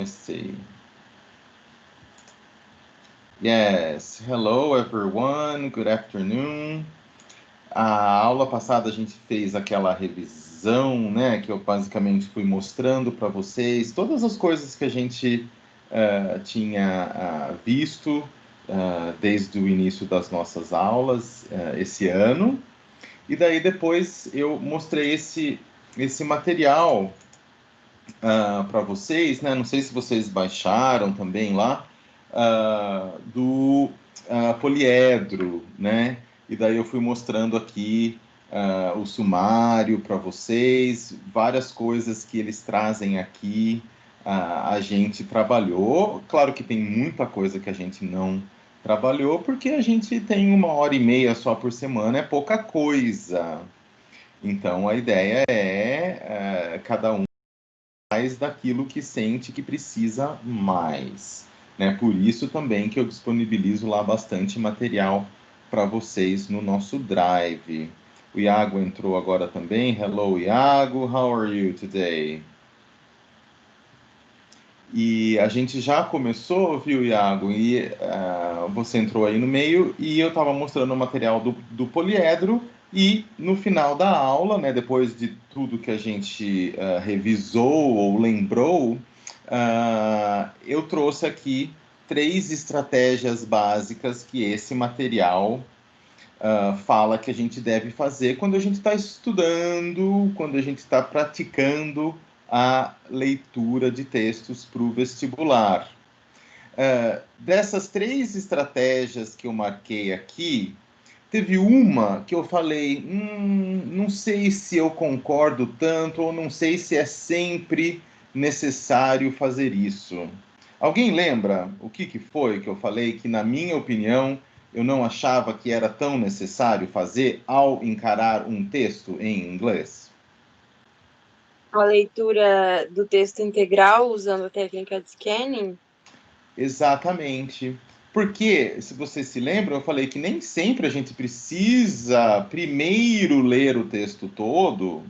see. Yes, hello everyone, good afternoon. A aula passada a gente fez aquela revisão, né, que eu basicamente fui mostrando para vocês todas as coisas que a gente tinha visto desde o início das nossas aulas esse ano. E daí depois eu mostrei esse material para vocês, né? Não sei se vocês baixaram também lá, do poliedro, né? E daí eu fui mostrando aqui o sumário para vocês, várias coisas que eles trazem aqui, a gente trabalhou. Claro que tem muita coisa que a gente não trabalhou, porque a gente tem 1h30 só por semana, é pouca coisa. Então a ideia é cada um mais daquilo que sente que precisa mais, né? Por isso também que eu disponibilizo lá bastante material para vocês no nosso Drive. O Iago entrou agora também. Hello, Iago. How are you today? E a gente já começou, viu, Iago? E você entrou aí no meio e eu estava mostrando o material do poliedro. E no final da aula, né, depois de tudo que a gente revisou ou lembrou, eu trouxe aqui 3 estratégias básicas que esse material fala que a gente deve fazer quando a gente está estudando, quando a gente está praticando a leitura de textos para o vestibular. Dessas 3 estratégias que eu marquei aqui, teve uma que eu falei, não sei se eu concordo tanto, ou não sei se é sempre necessário fazer isso. Alguém lembra o que foi que eu falei que, na minha opinião, eu não achava que era tão necessário fazer ao encarar um texto em inglês? A leitura do texto integral usando a técnica de scanning? Exatamente. Porque, se você se lembra, eu falei que nem sempre a gente precisa primeiro ler o texto todo,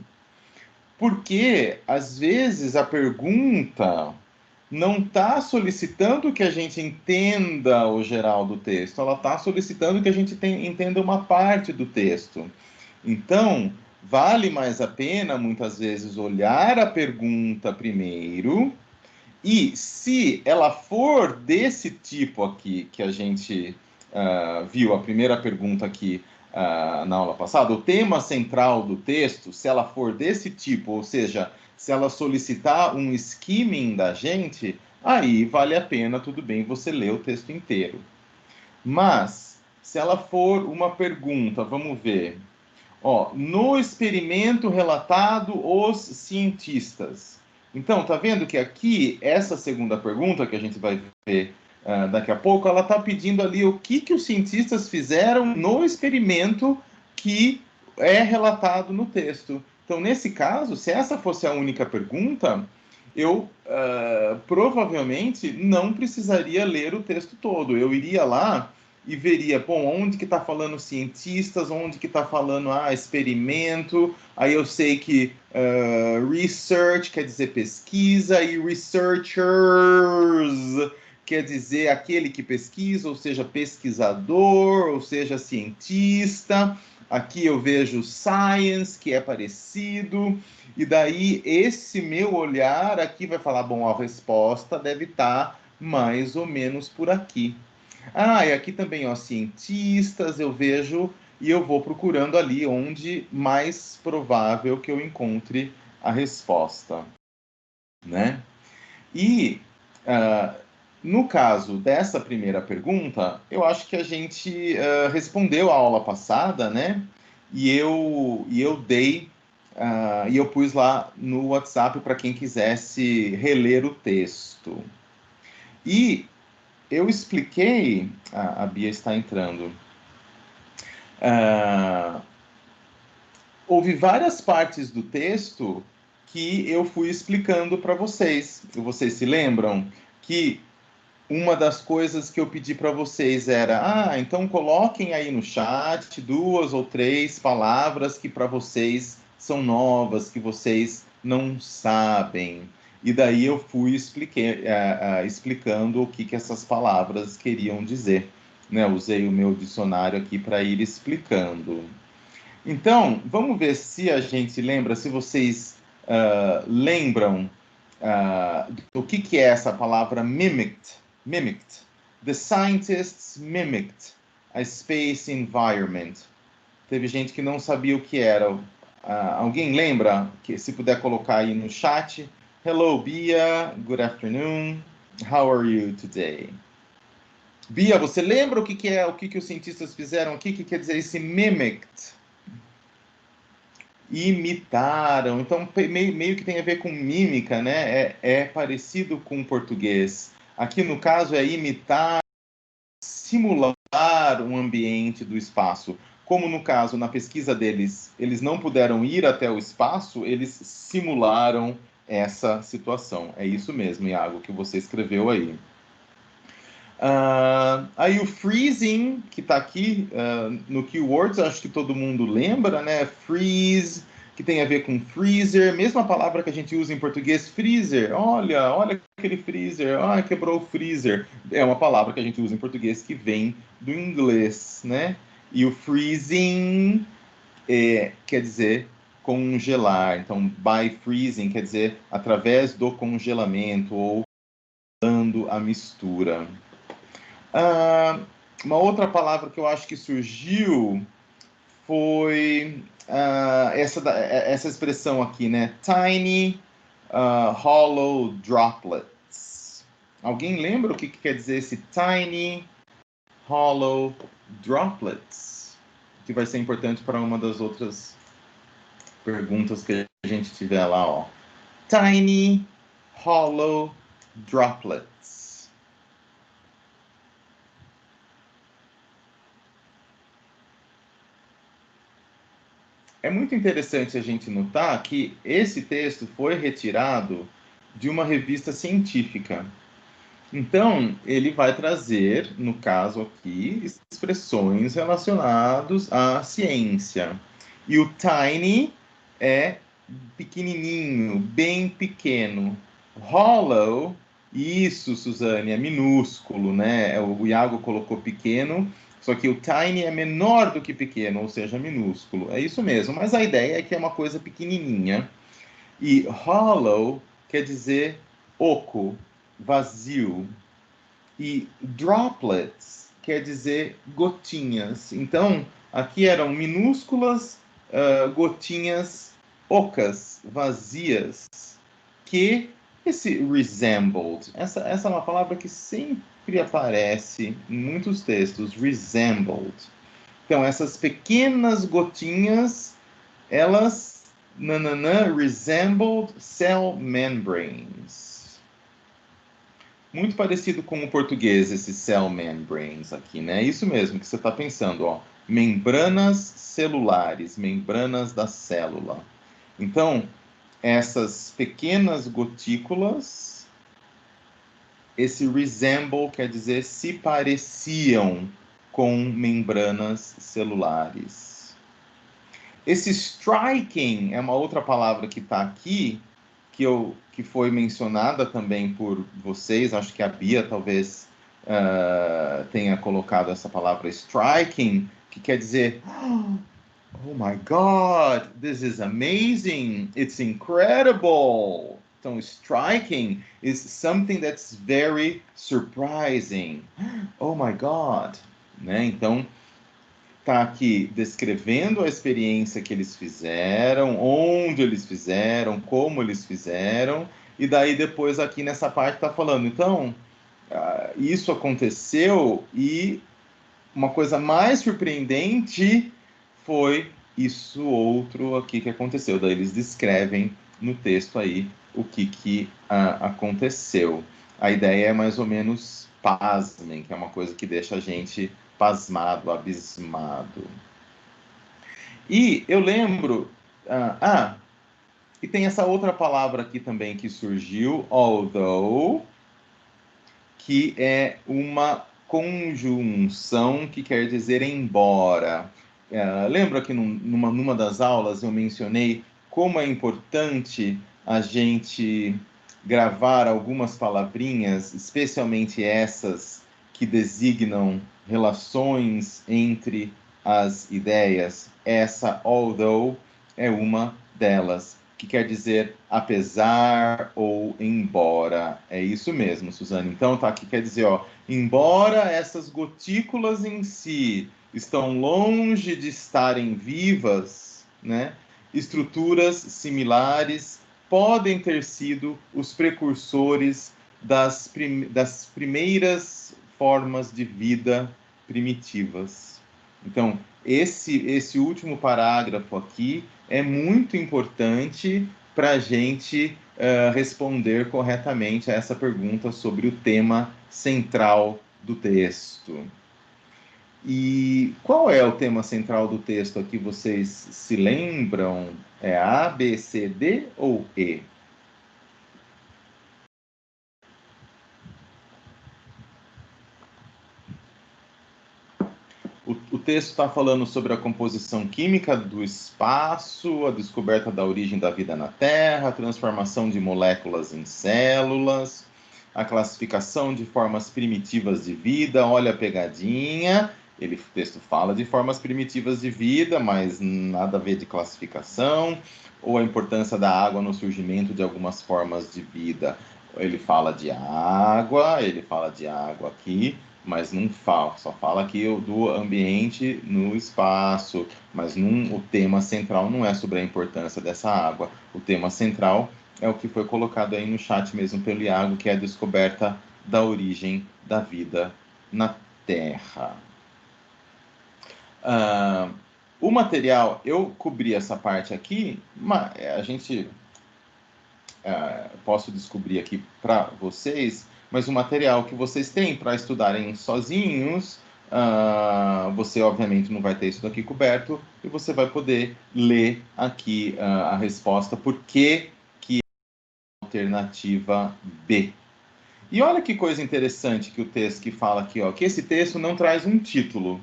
porque às vezes a pergunta não está solicitando que a gente entenda o geral do texto, ela está solicitando que a gente entenda uma parte do texto. Então, vale mais a pena, muitas vezes, olhar a pergunta primeiro, e se ela for desse tipo aqui, que a gente viu, a primeira pergunta aqui na aula passada, o tema central do texto, se ela for desse tipo, ou seja, se ela solicitar um skimming da gente, aí vale a pena, tudo bem, você ler o texto inteiro. Mas, se ela for uma pergunta, vamos ver. No experimento relatado, os cientistas. Então, tá vendo que aqui, essa segunda pergunta, que a gente vai ver daqui a pouco, ela está pedindo ali o que os cientistas fizeram no experimento que é relatado no texto. Então, nesse caso, se essa fosse a única pergunta, eu provavelmente não precisaria ler o texto todo. Eu iria lá e veria, bom, onde que está falando cientistas, onde que está falando experimento, aí eu sei que research quer dizer pesquisa, e researchers quer dizer aquele que pesquisa, ou seja, pesquisador, ou seja, cientista. Aqui eu vejo science, que é parecido, e daí esse meu olhar aqui vai falar, bom, a resposta deve estar mais ou menos por aqui. E aqui também, cientistas, eu vejo e eu vou procurando ali onde mais provável que eu encontre a resposta, né? E, no caso dessa primeira pergunta, eu acho que a gente respondeu a aula passada, né? E eu dei, e eu pus lá no WhatsApp para quem quisesse reler o texto. E eu expliquei, a Bia está entrando, houve várias partes do texto que eu fui explicando para vocês. Vocês se lembram que uma das coisas que eu pedi para vocês era, então coloquem aí no chat 2 ou 3 palavras que para vocês são novas, que vocês não sabem. E daí eu fui explicando o que essas palavras queriam dizer. Né? Usei o meu dicionário aqui para ir explicando. Então, vamos ver se a gente lembra, se vocês lembram do que é essa palavra mimicked. Mimicked. The scientists mimicked a space environment. Teve gente que não sabia o que era. Alguém lembra? Que se puder colocar aí no chat. Hello, Bia. Good afternoon. How are you today? Bia, você lembra o que é, o que os cientistas fizeram aqui? O que quer dizer esse mimicked? Imitaram. Então, meio que tem a ver com mímica, né? É parecido com o português. Aqui, no caso, é imitar, simular um ambiente do espaço. Como no caso, na pesquisa deles, eles não puderam ir até o espaço, eles simularam essa situação. É isso mesmo, Iago, que você escreveu aí. Aí o freezing, que está aqui no Keywords, acho que todo mundo lembra, né? Freeze, que tem a ver com freezer, mesma palavra que a gente usa em português, freezer. Olha aquele freezer, quebrou o freezer. É uma palavra que a gente usa em português que vem do inglês, né? E o freezing quer dizer congelar. Então, by freezing quer dizer através do congelamento ou dando a mistura. Uma outra palavra que eu acho que surgiu foi essa expressão aqui, né? Tiny hollow droplets. Alguém lembra o que quer dizer esse tiny hollow droplets? Que vai ser importante para uma das outras perguntas que a gente tiver lá, ó. Tiny hollow droplets. É muito interessante a gente notar que esse texto foi retirado de uma revista científica. Então, ele vai trazer, no caso aqui, expressões relacionadas à ciência. E o tiny é pequenininho, bem pequeno. Hollow, isso, Suzane, é minúsculo, né? O Iago colocou pequeno, só que o tiny é menor do que pequeno, ou seja, minúsculo. É isso mesmo, mas a ideia é que é uma coisa pequenininha. E hollow quer dizer oco, vazio. E droplets quer dizer gotinhas. Então, aqui eram minúsculas gotinhas ocas, vazias, que esse resembled, essa é uma palavra que sempre aparece em muitos textos, resembled. Então, essas pequenas gotinhas, elas, resembled cell membranes. Muito parecido com o português, esse cell membranes aqui, né? Isso mesmo que você está pensando, ó. Membranas celulares, membranas da célula. Então, essas pequenas gotículas, esse resemble quer dizer se pareciam com membranas celulares. Esse striking é uma outra palavra que está aqui, que foi mencionada também por vocês, acho que a Bia talvez tenha colocado essa palavra striking, que quer dizer, oh my God, this is amazing, it's incredible. Então, striking is something that's very surprising. Oh my God, né? Então, está aqui descrevendo a experiência que eles fizeram, onde eles fizeram, como eles fizeram, e daí depois aqui nessa parte está falando, então, isso aconteceu e uma coisa mais surpreendente foi isso outro aqui que aconteceu. Daí eles descrevem no texto aí o que aconteceu. A ideia é mais ou menos pasmem, que é uma coisa que deixa a gente pasmado, abismado. E eu lembro... e tem essa outra palavra aqui também que surgiu, although, que é uma conjunção que quer dizer embora. Lembra que numa das aulas eu mencionei como é importante a gente gravar algumas palavrinhas, especialmente essas que designam relações entre as ideias. Essa, although, é uma delas, que quer dizer apesar ou embora. É isso mesmo, Suzane. Então, tá aqui, quer dizer, ó, embora essas gotículas em si estão longe de estarem vivas, né? Estruturas similares podem ter sido os precursores das primeiras formas de vida primitivas. Então, esse último parágrafo aqui é muito importante para a gente responder corretamente a essa pergunta sobre o tema central do texto. E qual é o tema central do texto aqui? Vocês se lembram? É A, B, C, D ou E? O texto está falando sobre a composição química do espaço, a descoberta da origem da vida na Terra, a transformação de moléculas em células, a classificação de formas primitivas de vida. Olha a pegadinha. O texto fala de formas primitivas de vida, mas nada a ver de classificação, ou a importância da água no surgimento de algumas formas de vida. Ele fala de água aqui, mas não fala, só fala aqui do ambiente no espaço, mas o tema central não é sobre a importância dessa água. O tema central é o que foi colocado aí no chat mesmo pelo Iago, que é a descoberta da origem da vida na Terra. O material, eu cobri essa parte aqui, mas a gente... posso descobrir aqui para vocês, mas o material que vocês têm para estudarem sozinhos, você obviamente não vai ter isso daqui coberto, e você vai poder ler aqui a resposta, por que é a alternativa B. E olha que coisa interessante que o texto que fala aqui, ó, que esse texto não traz um título.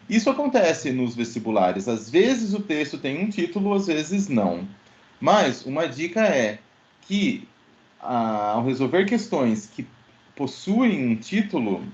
Isso acontece nos vestibulares. Às vezes o texto tem um título, às vezes não. Mas uma dica é que, ao resolver questões que possuem um título,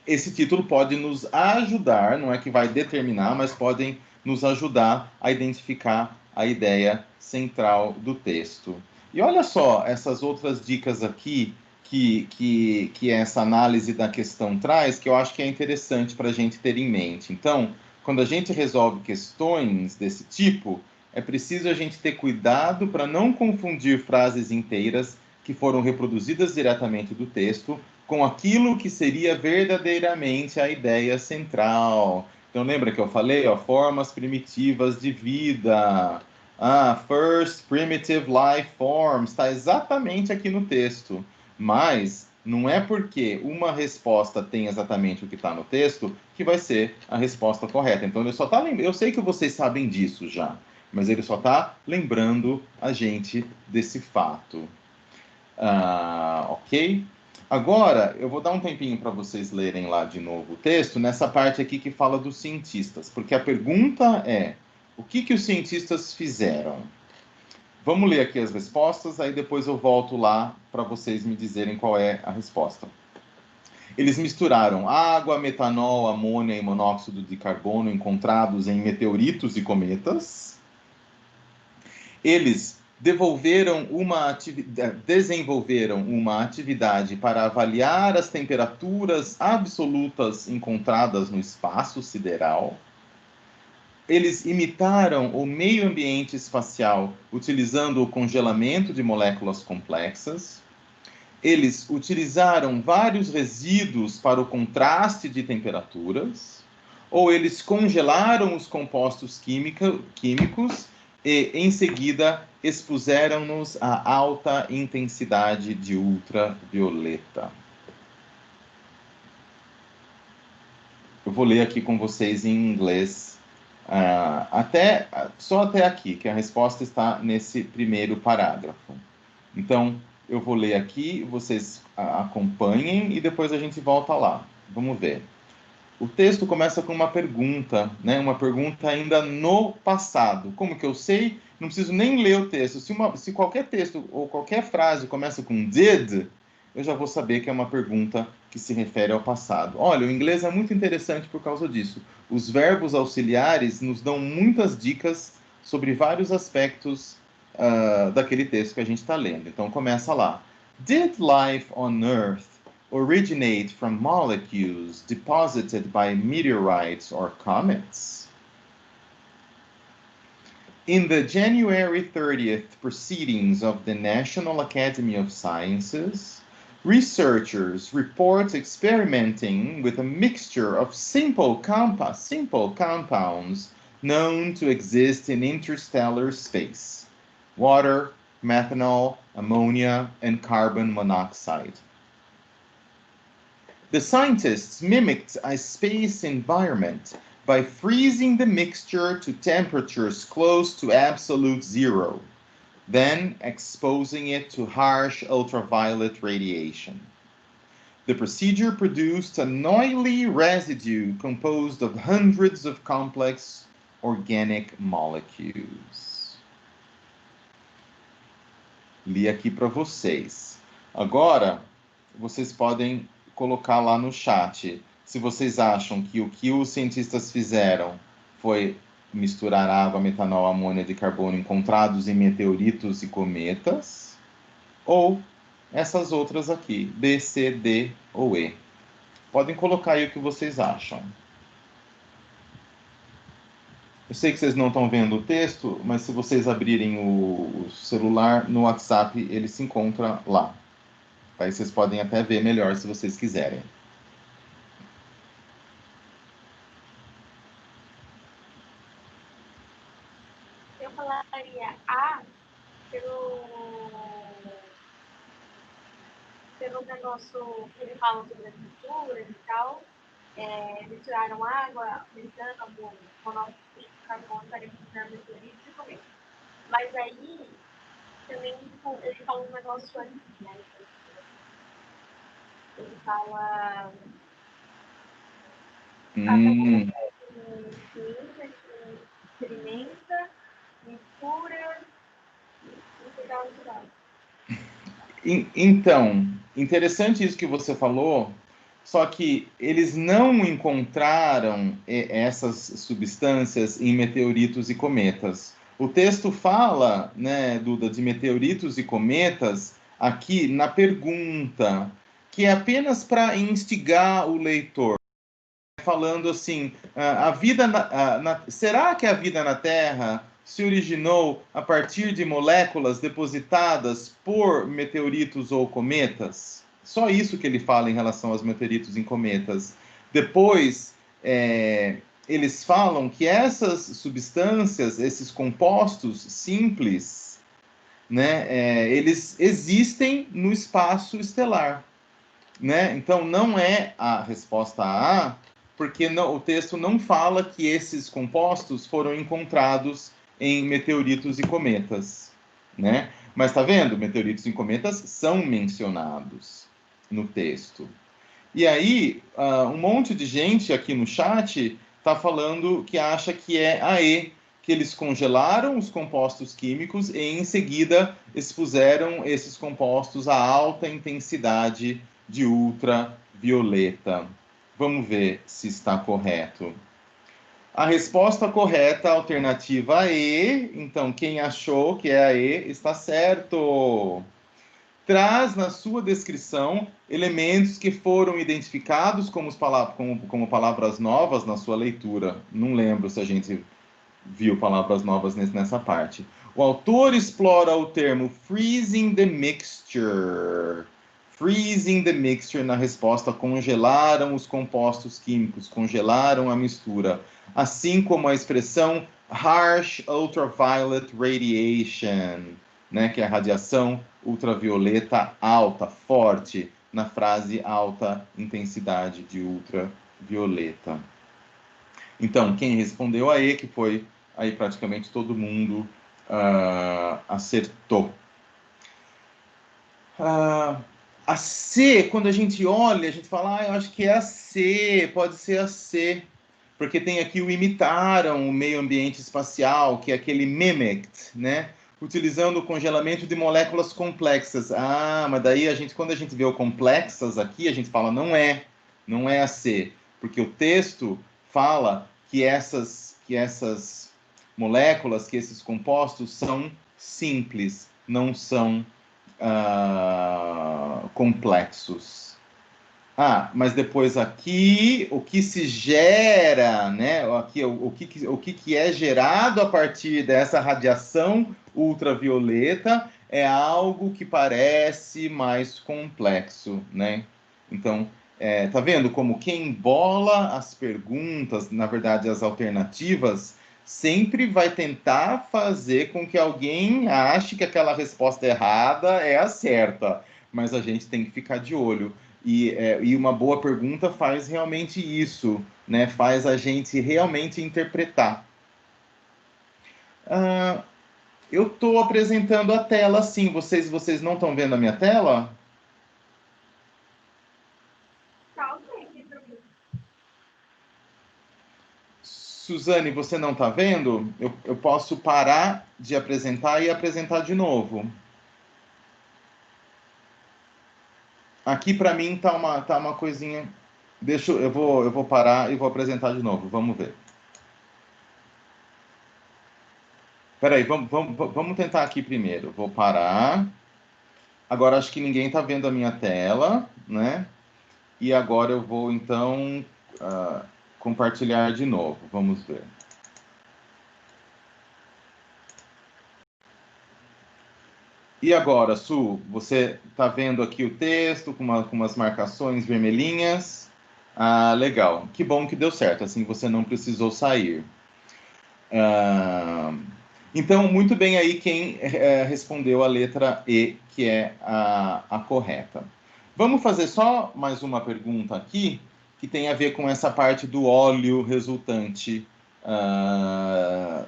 esse título pode nos ajudar, não é que vai determinar, mas podem nos ajudar a identificar a ideia central do texto. E olha só essas outras dicas aqui que essa análise da questão traz, que eu acho que é interessante para a gente ter em mente. Então, quando a gente resolve questões desse tipo, é preciso a gente ter cuidado para não confundir frases inteiras que foram reproduzidas diretamente do texto com aquilo que seria verdadeiramente a ideia central. Então, lembra que eu falei, ó, formas primitivas de vida. First primitive life forms, está exatamente aqui no texto. Mas não é porque uma resposta tem exatamente o que está no texto que vai ser a resposta correta. Então, ele só está lembrando. Eu sei que vocês sabem disso já, mas ele só está lembrando a gente desse fato. Ok? Agora, eu vou dar um tempinho para vocês lerem lá de novo o texto, nessa parte aqui que fala dos cientistas, porque a pergunta é, o que os cientistas fizeram? Vamos ler aqui as respostas, aí depois eu volto lá para vocês me dizerem qual é a resposta. Eles misturaram água, metanol, amônia e monóxido de carbono encontrados em meteoritos e cometas. Eles desenvolveram uma atividade para avaliar as temperaturas absolutas encontradas no espaço sideral. Eles imitaram o meio ambiente espacial utilizando o congelamento de moléculas complexas. Eles utilizaram vários resíduos para o contraste de temperaturas. Ou eles congelaram os compostos químicos e, em seguida, expuseram-nos a alta intensidade de ultravioleta. Eu vou ler aqui com vocês em inglês, só até aqui, que a resposta está nesse primeiro parágrafo. Então, eu vou ler aqui, vocês acompanhem e depois a gente volta lá. Vamos ver. O texto começa com uma pergunta, né? Uma pergunta ainda no passado. Como que eu sei não preciso nem ler o texto. Se qualquer texto ou qualquer frase começa com did, eu já vou saber que é uma pergunta que se refere ao passado. Olha, o inglês é muito interessante por causa disso. Os verbos auxiliares nos dão muitas dicas sobre vários aspectos daquele texto que a gente está lendo. Então começa lá. Did life on Earth originate from molecules deposited by meteorites or comets? In the January 30th proceedings of the National Academy of Sciences, researchers report experimenting with a mixture of simple compounds known to exist in interstellar space: water, methanol, ammonia, and carbon monoxide. The scientists mimicked a space environment by freezing the mixture to temperatures close to absolute zero, then exposing it to harsh ultraviolet radiation. The procedure produced an oily residue composed of hundreds of complex organic molecules. Li aqui para vocês. Agora, vocês podem colocar lá no chat se vocês acham que o que os cientistas fizeram foi misturar água, metanol, amônia de carbono encontrados em meteoritos e cometas, ou essas outras aqui, B, C, D ou E. Podem colocar aí o que vocês acham. Eu sei que vocês não estão vendo o texto, mas se vocês abrirem o celular no WhatsApp, ele se encontra lá. Aí vocês podem até ver melhor se vocês quiserem. Eu falaria A pelo negócio que ele fala sobre a cultura e tal. Misturaram água, metano, monóxido de carbono para misturar meteoritos e cometas. Mas aí também ele fala um negócio antes, né? Ele fala ciência que experimenta, mistura e tal. Então, interessante isso que você falou, só que eles não encontraram essas substâncias em meteoritos e cometas. O texto fala, né, Duda, de meteoritos e cometas aqui na pergunta, que é apenas para instigar o leitor, falando assim, a vida será que a vida na Terra se originou a partir de moléculas depositadas por meteoritos ou cometas? Só isso que ele fala em relação aos meteoritos e cometas. Depois, eles falam que essas substâncias, esses compostos simples, né, eles existem no espaço estelar. Né? Então, não é a resposta A, porque o texto não fala que esses compostos foram encontrados em meteoritos e cometas, né? Mas tá vendo? Meteoritos e cometas são mencionados no texto. E aí, um monte de gente aqui no chat tá falando que acha que é a E, que eles congelaram os compostos químicos e em seguida expuseram esses compostos a alta intensidade de ultravioleta. Vamos ver se está correto. A resposta correta, a alternativa E, então quem achou que é a E, está certo. Traz na sua descrição elementos que foram identificados como palavras novas na sua leitura. Não lembro se a gente viu palavras novas nessa parte. O autor explora o termo freezing the mixture. Freezing the mixture na resposta, congelaram os compostos químicos, congelaram a mistura. Assim como a expressão harsh ultraviolet radiation, né, que é a radiação ultravioleta alta, forte, na frase alta intensidade de ultravioleta. Então, quem respondeu aí, que foi aí praticamente todo mundo acertou. A C, quando a gente olha, a gente fala, eu acho que é a C, pode ser a C. porque tem aqui o imitaram o meio ambiente espacial, que é aquele mimicked, né? Utilizando o congelamento de moléculas complexas. Ah, mas daí quando a gente vê o complexas aqui, a gente fala não é a C, porque o texto fala que essas moléculas, que esses compostos são simples, não são complexos. Mas depois aqui, o que se gera, né? Aqui, o que é gerado a partir dessa radiação ultravioleta é algo que parece mais complexo, né? Então, tá vendo como quem embola as perguntas, na verdade, as alternativas, sempre vai tentar fazer com que alguém ache que aquela resposta errada é a certa, mas a gente tem que ficar de olho. E uma boa pergunta faz realmente isso, né? Faz a gente realmente interpretar. Eu estou apresentando a tela, sim. Vocês não estão vendo a minha tela? Tá, ok, sem problema. Suzane, você não está vendo? Eu posso parar de apresentar e apresentar de novo. Aqui para mim tá uma coisinha. Eu vou parar e vou apresentar de novo. Vamos ver. Peraí, vamos tentar aqui primeiro. Vou parar. Agora acho que ninguém está vendo a minha tela, né? E agora eu vou então compartilhar de novo. Vamos ver. E agora, Su, você está vendo aqui o texto com umas marcações vermelhinhas? Legal. Que bom que deu certo, assim você não precisou sair. Então, muito bem aí quem respondeu a letra E, que é a correta. Vamos fazer só mais uma pergunta aqui, que tem a ver com essa parte do óleo resultante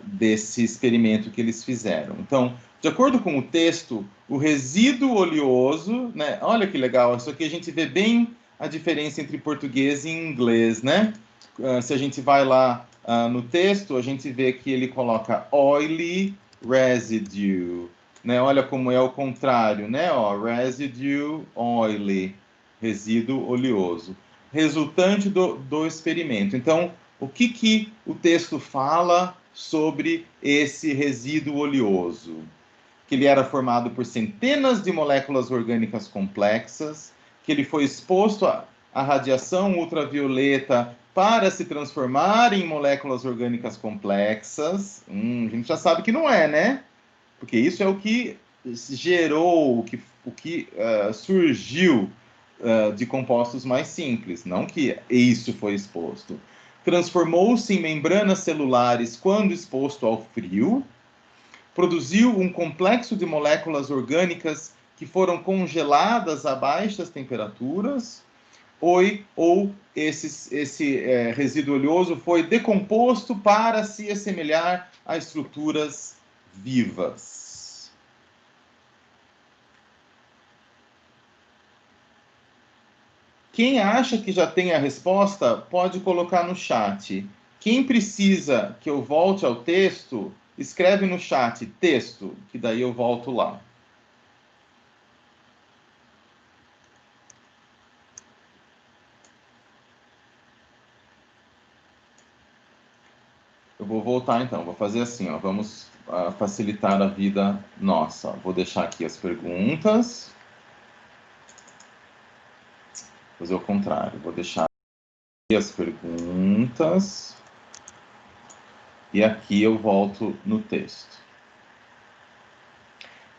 desse experimento que eles fizeram. Então, de acordo com o texto, o resíduo oleoso, né? Olha que legal, isso aqui a gente vê bem a diferença entre português e inglês, né? Se a gente vai lá no texto, a gente vê que ele coloca oily residue, né? Olha como é o contrário, né? Ó, residue oily, resíduo oleoso, resultante do experimento. Então, o que o texto fala sobre esse resíduo oleoso? Que ele era formado por centenas de moléculas orgânicas complexas, que ele foi exposto à radiação ultravioleta para se transformar em moléculas orgânicas complexas. A gente já sabe que não é, né? Porque isso é o que gerou, o que surgiu de compostos mais simples, não que isso foi exposto. Transformou-se em membranas celulares quando exposto ao frio, produziu um complexo de moléculas orgânicas que foram congeladas a baixas temperaturas, ou esse resíduo oleoso foi decomposto para se assemelhar a estruturas vivas. Quem acha que já tem a resposta, pode colocar no chat. Quem precisa que eu volte ao texto, escreve no chat texto, que daí eu volto lá. Eu vou voltar então, vou fazer assim, ó, vamos facilitar a vida nossa. Vou deixar aqui as perguntas. Vou fazer o contrário, vou deixar aqui as perguntas. E aqui eu volto no texto.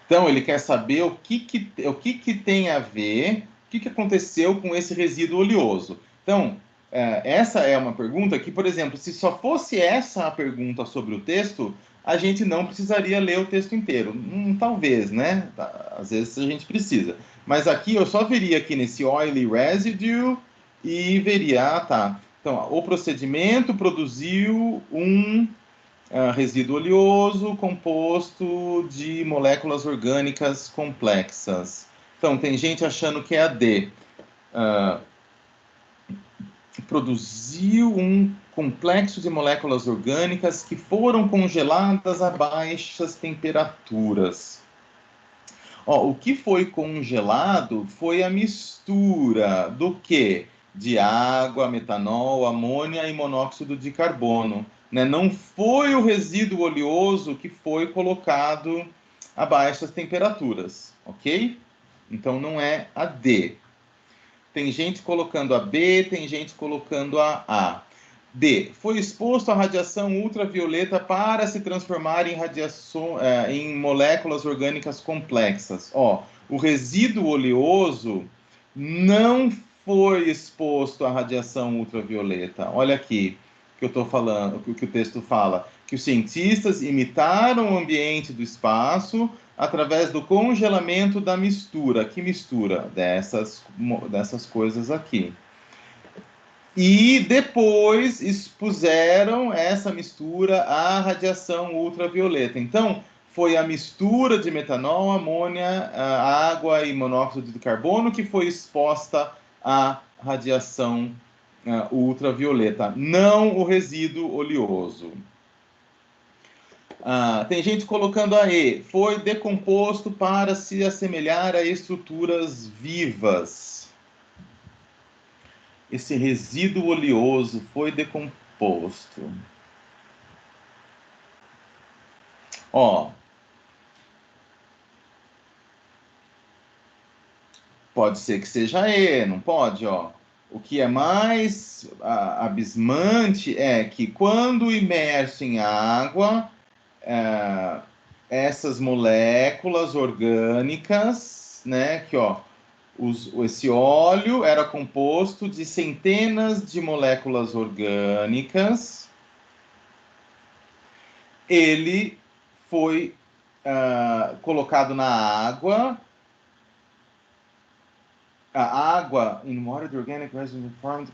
Então, ele quer saber o que tem a ver, o que aconteceu com esse resíduo oleoso. Então, essa é uma pergunta que, por exemplo, se só fosse essa a pergunta sobre o texto, a gente não precisaria ler o texto inteiro. Talvez, né? Às vezes a gente precisa. Mas aqui eu só veria aqui nesse oily residue e veria, tá. Então, o procedimento produziu um resíduo oleoso composto de moléculas orgânicas complexas. Então, tem gente achando que é a D. produziu um complexo de moléculas orgânicas que foram congeladas a baixas temperaturas. Ó, o que foi congelado foi a mistura do quê? De água, metanol, amônia e monóxido de carbono. Né? Não foi o resíduo oleoso que foi colocado a baixas temperaturas, ok? Então não é a D. Tem gente colocando a B, tem gente colocando a A. D. Foi exposto à radiação ultravioleta para se transformar em, em moléculas orgânicas complexas. Ó, o resíduo oleoso não foi exposto à radiação ultravioleta. Olha aqui o que eu estou falando, o que o texto fala. Que os cientistas imitaram o ambiente do espaço através do congelamento da mistura. Que mistura? Dessas coisas aqui. E depois expuseram essa mistura à radiação ultravioleta. Então, foi a mistura de metanol, amônia, água e monóxido de carbono que foi exposta à radiação ultravioleta, não o resíduo oleoso. Tem gente colocando a E. Foi decomposto para se assemelhar a estruturas vivas. Esse resíduo oleoso foi decomposto. Ó, pode ser que seja E, não pode, ó. O que é mais abismante é que quando imerso em água, essas moléculas orgânicas, né, que ó, esse óleo era composto de centenas de moléculas orgânicas. Ele foi colocado na água. A água in water, the organic resin formed.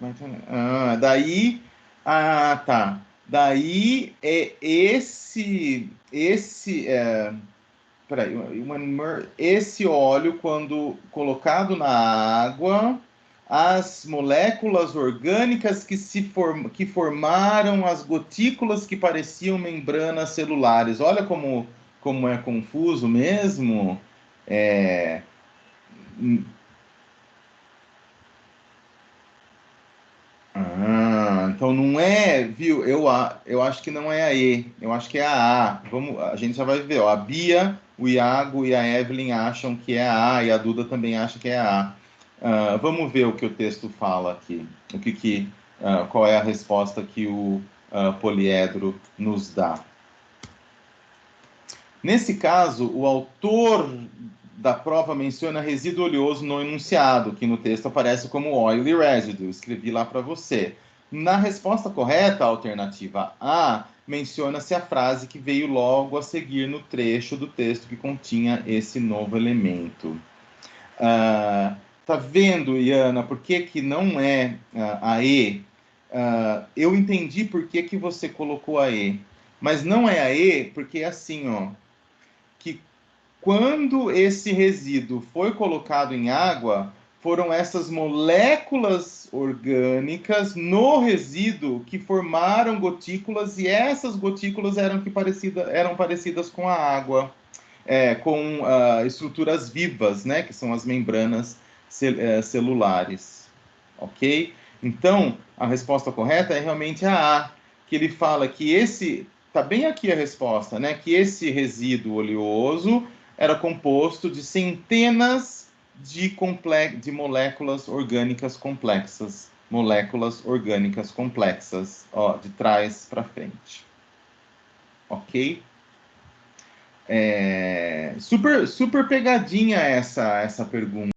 Daí, tá. Daí peraí, esse óleo, quando colocado na água, as moléculas orgânicas que formaram as gotículas que pareciam membranas celulares. Olha como é confuso mesmo. Então não é, viu? Eu acho que não é a E, eu acho que é a A. A gente já vai ver, ó. A Bia, o Iago e a Evelyn acham que é a A e a Duda também acha que é a A. Vamos ver o que o texto fala aqui. Qual é a resposta que o poliedro nos dá. Nesse caso, o autor da prova menciona resíduo oleoso no enunciado, que no texto aparece como oily residue. Escrevi lá para você. Na resposta correta, a alternativa A, menciona-se a frase que veio logo a seguir no trecho do texto que continha esse novo elemento. Tá vendo, Iana, por que não é a E? Eu entendi por que você colocou a E, mas não é a E porque é assim, ó, que quando esse resíduo foi colocado em água, foram essas moléculas orgânicas no resíduo que formaram gotículas, e essas gotículas eram parecidas com a água, com estruturas vivas, né, que são as membranas celulares. Ok? Então, a resposta correta é realmente a A, que ele fala que está bem aqui a resposta, né, que esse resíduo oleoso era composto de centenas de moléculas orgânicas complexas. Moléculas orgânicas complexas, ó, de trás para frente. Ok? Super pegadinha essa pergunta.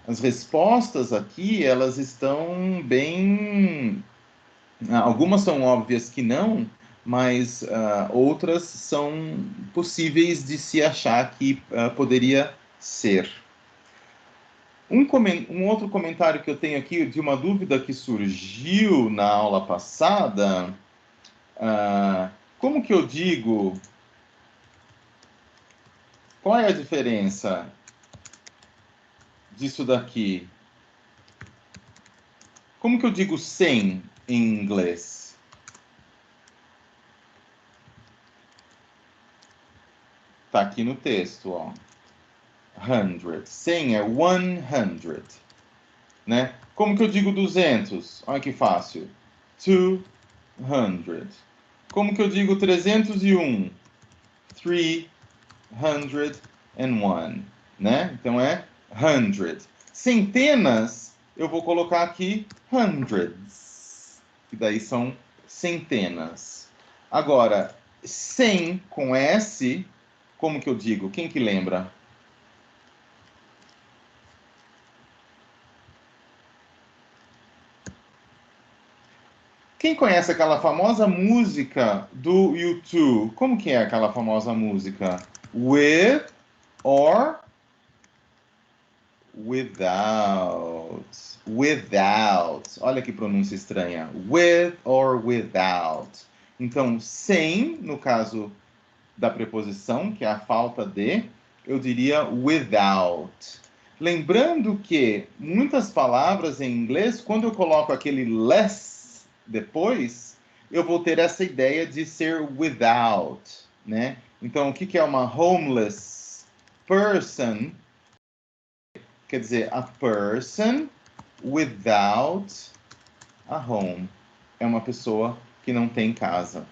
As respostas aqui, elas estão bem... Algumas são óbvias que não, mas outras são possíveis de se achar que poderia ser. Um outro comentário que eu tenho aqui de uma dúvida que surgiu na aula passada, como que eu digo? Qual é a diferença disso daqui? Como que eu digo 100 em inglês? Tá aqui no texto, ó. 100. 100 é 100, né? Como que eu digo 200? Olha que fácil. 200. Como que eu digo 301? 301, né? Então é 100. Centenas, eu vou colocar aqui hundreds, que daí são centenas. Agora, 100 com S, como que eu digo? Quem que lembra? Quem conhece aquela famosa música do U2? Como que é aquela famosa música? With or without. Without. Olha que pronúncia estranha. With or without. Então, sem, no caso da preposição, que é a falta de, eu diria without. Lembrando que muitas palavras em inglês, quando eu coloco aquele less depois, eu vou ter essa ideia de ser without, né? Então, o que é uma homeless person? Quer dizer, a person without a home. É uma pessoa que não tem casa.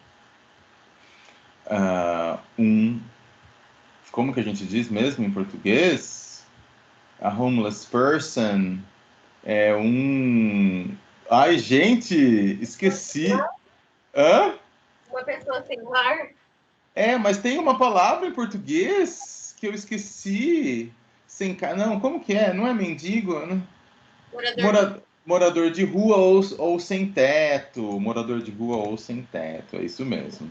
Como que a gente diz mesmo em português? A homeless person é um... Ai, gente, esqueci. Hã? Uma pessoa sem lar. É, mas tem uma palavra em português que eu esqueci. Sem casa. Não, como que é? Não é mendigo? Não. Morador de rua ou sem teto. Morador de rua ou sem teto. É isso mesmo.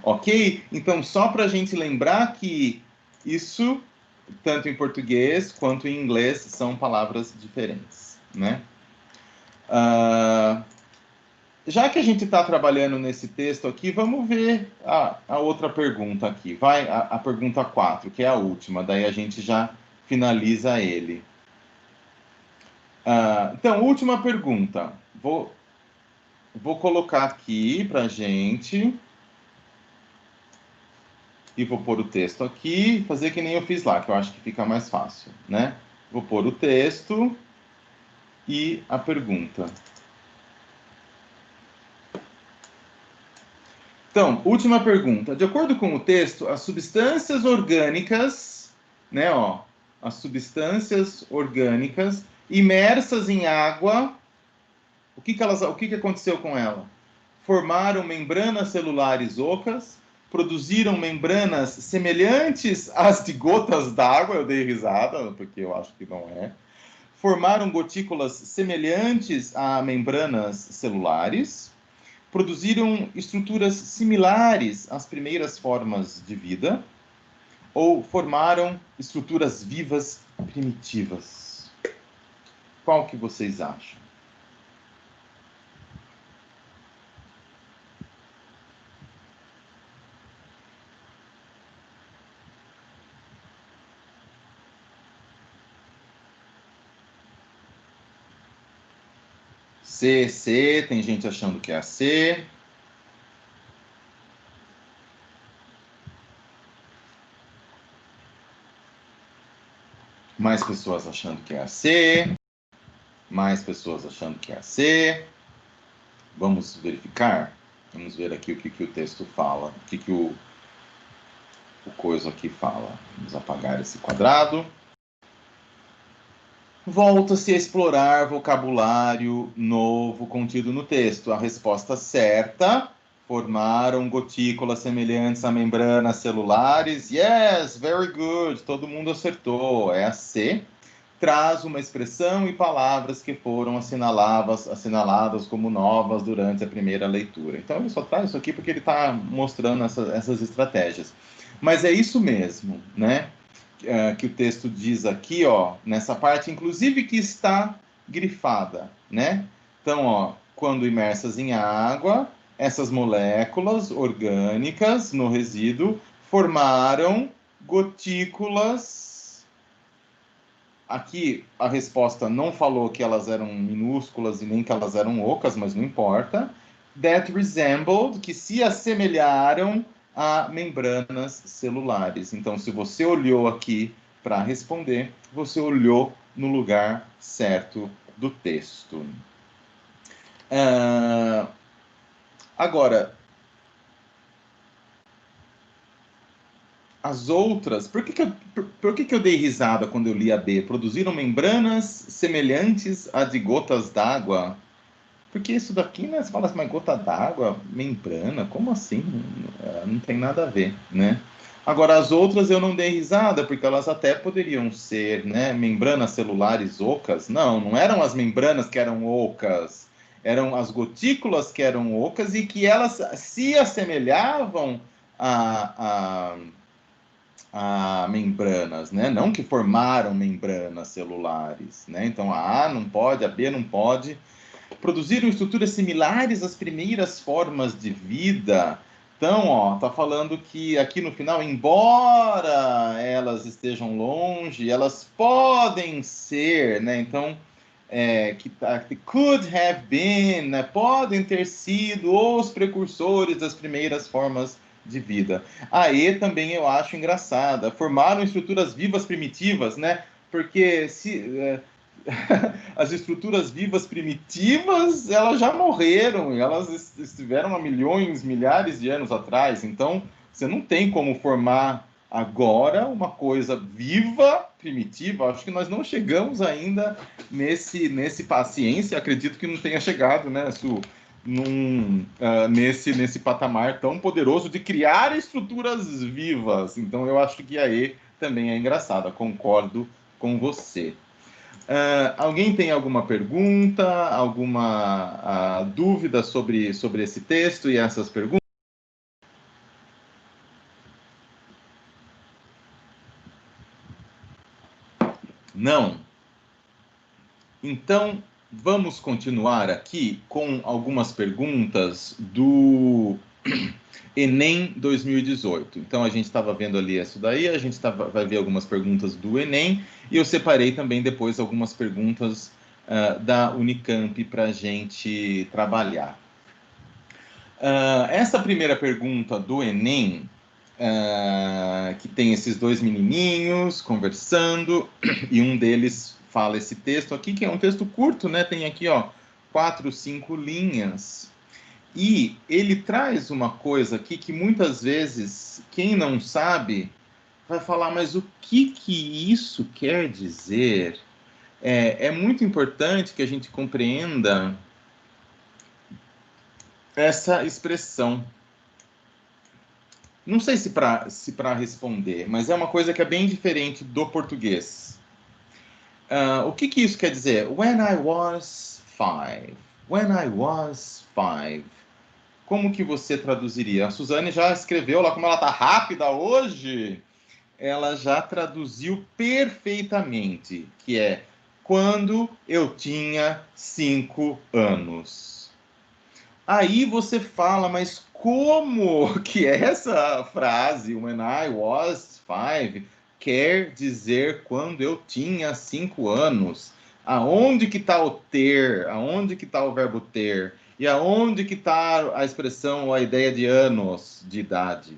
Ok? Então, só para a gente lembrar que isso, tanto em português quanto em inglês, são palavras diferentes, né? Já que a gente está trabalhando nesse texto aqui, vamos ver a outra pergunta aqui. Vai, a pergunta 4, que é a última. Daí a gente já finaliza ele. Então, última pergunta. Vou colocar aqui para a gente. E vou pôr o texto aqui, fazer que nem eu fiz lá, que eu acho que fica mais fácil, né? Vou pôr o texto e a pergunta. Então, última pergunta. De acordo com o texto, as substâncias orgânicas, né, ó, as substâncias orgânicas imersas em água, o que aconteceu com ela? Formaram membranas celulares ocas, produziram membranas semelhantes às de gotas d'água, eu dei risada, porque eu acho que não é. Formaram gotículas semelhantes a membranas celulares, produziram estruturas similares às primeiras formas de vida, ou formaram estruturas vivas primitivas. Qual que vocês acham? C, tem gente achando que é a C. Mais pessoas achando que é a C. Mais pessoas achando que é a C. Vamos verificar? Vamos ver aqui o que o texto fala. O que o coisa aqui fala. Vamos apagar esse quadrado. Volta-se a explorar vocabulário novo contido no texto. A resposta certa: formaram gotículas semelhantes a membranas celulares. Yes, very good. Todo mundo acertou. É a C. Traz uma expressão e palavras que foram assinaladas como novas durante a primeira leitura. Então, ele só traz isso aqui porque ele está mostrando essas estratégias. Mas é isso mesmo, né? Que o texto diz aqui, ó, nessa parte, inclusive que está grifada, né? Então, ó, quando imersas em água, essas moléculas orgânicas no resíduo formaram gotículas Aqui a resposta não falou que elas eram minúsculas e nem que elas eram ocas, mas não importa. That resembled, que se assemelharam a membranas celulares. Então, se você olhou aqui para responder, você olhou no lugar certo do texto. Agora, as outras, por que eu dei risada quando eu li a B? Produziram membranas semelhantes a de gotas d'água. Porque isso daqui, né? Você fala assim, mas gota d'água, membrana, como assim? Não tem nada a ver, né? Agora, as outras eu não dei risada, porque elas até poderiam ser, né? Membranas celulares ocas. Não, não eram as membranas que eram ocas. Eram as gotículas que eram ocas e que elas se assemelhavam a membranas, né? Não que formaram membranas celulares, né? Então a A não pode, a B não pode. Produziram estruturas similares às primeiras formas de vida. Então, ó, tá falando que aqui no final, embora elas estejam longe, elas podem ser, né? Então, que could have been, né? Podem ter sido os precursores das primeiras formas de vida. A E também eu acho engraçada. Formaram estruturas vivas primitivas, né? Porque as estruturas vivas primitivas, elas já morreram, elas estiveram há milhões, milhares de anos atrás. Então, você não tem como formar agora uma coisa viva, primitiva. Acho que nós não chegamos ainda nesse paciência. Acredito que não tenha chegado, né, Su, nesse patamar tão poderoso de criar estruturas vivas. Então, eu acho que a E também é engraçada. Concordo com você. Alguém tem alguma pergunta, alguma dúvida sobre esse texto e essas perguntas? Não? Então, vamos continuar aqui com algumas perguntas do Enem 2018. Então, a gente estava vendo ali isso daí, a gente vai ver algumas perguntas do Enem, e eu separei também depois algumas perguntas da Unicamp para a gente trabalhar. Essa primeira pergunta do Enem, que tem esses dois menininhos conversando, e um deles fala esse texto aqui, que é um texto curto, né? Tem aqui, ó, 4, 5 linhas. E ele traz uma coisa aqui que muitas vezes quem não sabe vai falar, mas o que isso quer dizer? É muito importante que a gente compreenda essa expressão. Não sei se para responder, mas é uma coisa que é bem diferente do português. O que isso quer dizer? When I was 5. When I was 5. Como que você traduziria? A Suzane já escreveu lá, como ela está rápida hoje, ela já traduziu perfeitamente, que é quando eu tinha 5 anos. Aí você fala, mas como que essa frase, when I was 5, quer dizer quando eu tinha 5 anos? Aonde que está o ter? Aonde que está o verbo ter? E aonde que está a expressão ou a ideia de anos de idade?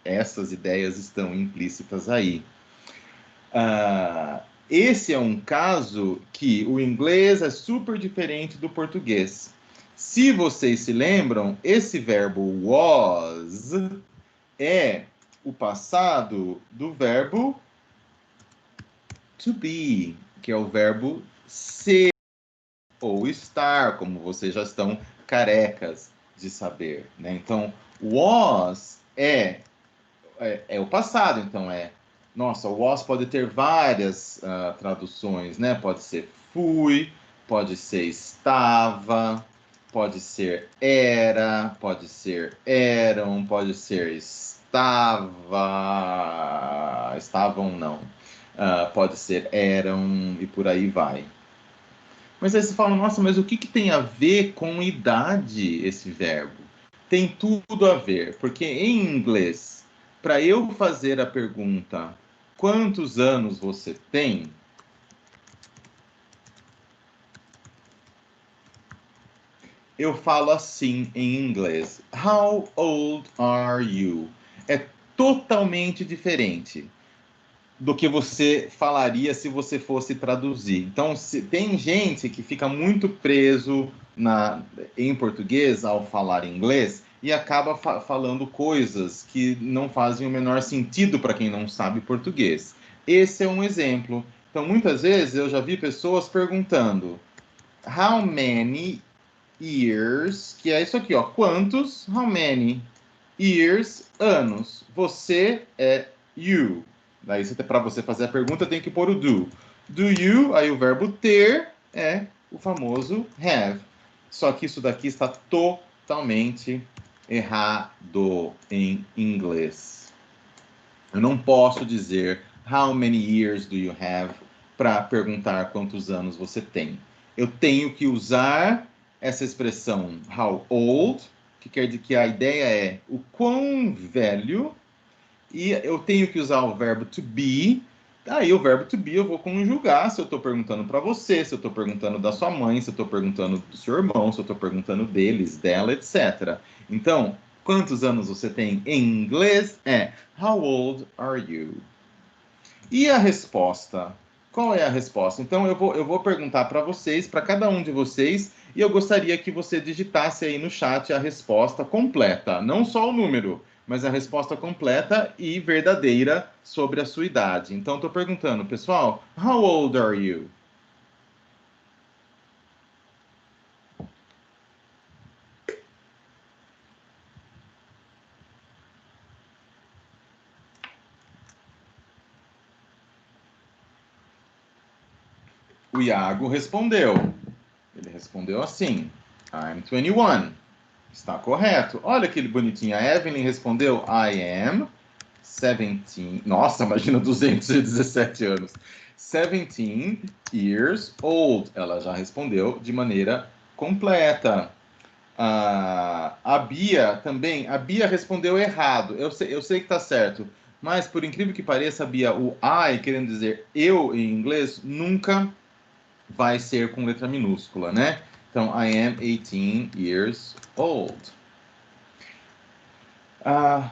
Essas ideias estão implícitas aí. Esse é um caso que o inglês é super diferente do português. Se vocês se lembram, esse verbo was é o passado do verbo to be, que é o verbo ser ou estar, como vocês já estão carecas de saber, né? Então, was é o passado, então nossa, o was pode ter várias traduções, né? Pode ser fui, pode ser estava, pode ser era, pode ser eram, pode ser estavam não, pode ser eram e por aí vai. Mas aí você fala, nossa, mas o que tem a ver com idade esse verbo? Tem tudo a ver, porque em inglês, para eu fazer a pergunta quantos anos você tem? Eu falo assim em inglês. How old are you? É totalmente diferente do que você falaria se você fosse traduzir. Então, tem gente que fica muito preso em português ao falar inglês e acaba falando coisas que não fazem o menor sentido para quem não sabe português. Esse é um exemplo. Então, muitas vezes eu já vi pessoas perguntando how many years, que é isso aqui, ó, quantos, how many years, anos. Você é you. Daí, para você fazer a pergunta, tem que pôr o do. Do you, aí o verbo ter é o famoso have. Só que isso daqui está totalmente errado em inglês. Eu não posso dizer how many years do you have para perguntar quantos anos você tem. Eu tenho que usar essa expressão how old, que quer dizer que a ideia é o quão velho, e eu tenho que usar o verbo to be. Aí o verbo to be eu vou conjugar se eu estou perguntando para você, se eu estou perguntando da sua mãe, se eu estou perguntando do seu irmão, se eu estou perguntando deles, dela, etc. Então, quantos anos você tem em inglês é how old are you? E a resposta? Qual é a resposta? Então eu vou perguntar para vocês, para cada um de vocês, e eu gostaria que você digitasse aí no chat a resposta completa, não só o número, mas a resposta completa e verdadeira sobre a sua idade. Então estou perguntando, pessoal, how old are you? O Iago respondeu. Ele respondeu assim: I'm 21. Está correto. Olha que bonitinho. A Evelyn respondeu: I am 17. Nossa, imagina 217 anos. 17 years old. Ela já respondeu de maneira completa. A Bia também. A Bia respondeu errado. Eu sei que está certo. Mas, por incrível que pareça, Bia, o I, querendo dizer eu em inglês, nunca vai ser com letra minúscula, né? Então, I am 18 years old.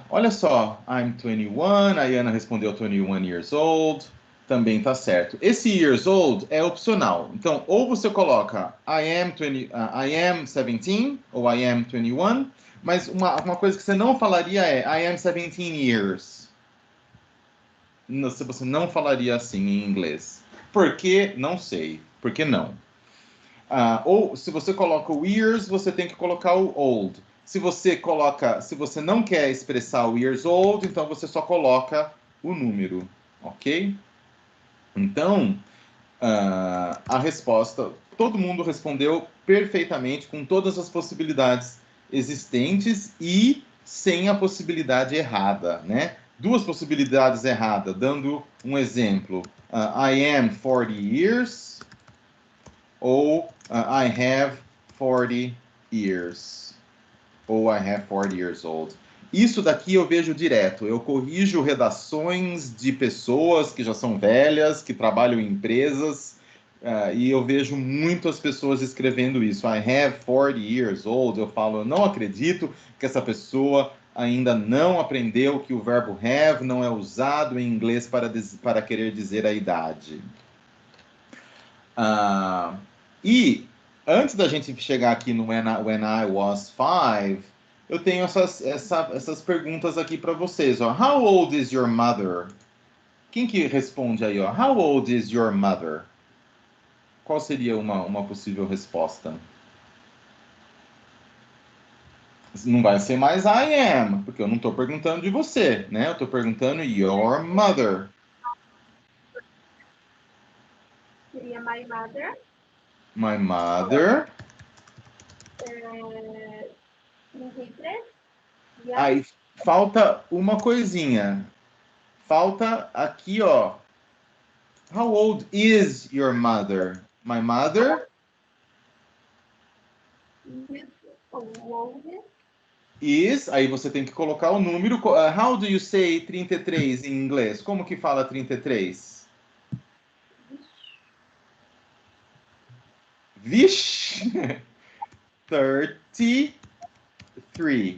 Olha só, I'm 21, a Iana respondeu 21 years old, também tá certo. Esse years old é opcional, então ou você coloca I am 17 ou I am 21, mas uma coisa que você não falaria é I am 17 years. Você não falaria assim em inglês. Por que? Não sei. Por que não? Ou se você coloca o years, você tem que colocar o old. Se você não quer expressar o years old, então você só coloca o número, ok? Então, a resposta, todo mundo respondeu perfeitamente, com todas as possibilidades existentes e sem a possibilidade errada, né? Duas possibilidades erradas, dando um exemplo. I am 40 years ou I have 40 years, ou I have 40 years old. Isso daqui eu vejo direto. Eu corrijo redações de pessoas que já são velhas, que trabalham em empresas, e eu vejo muitas pessoas escrevendo isso. I have 40 years old. Eu falo, eu não acredito que essa pessoa ainda não aprendeu que o verbo have não é usado em inglês para querer dizer a idade. E antes da gente chegar aqui no When I Was 5, eu tenho essas perguntas aqui para vocês. Ó. How old is your mother? Quem que responde aí? Ó? How old is your mother? Qual seria uma possível resposta? Não vai ser mais I am, porque eu não estou perguntando de você, né? Eu estou perguntando your mother. Seria my mother. My mother. 33. Aí falta uma coisinha. Falta aqui, ó. How old is your mother? My mother? Old. is, aí você tem que colocar o número. How do you say 33 em inglês? Como que fala 33? Vixe! 33.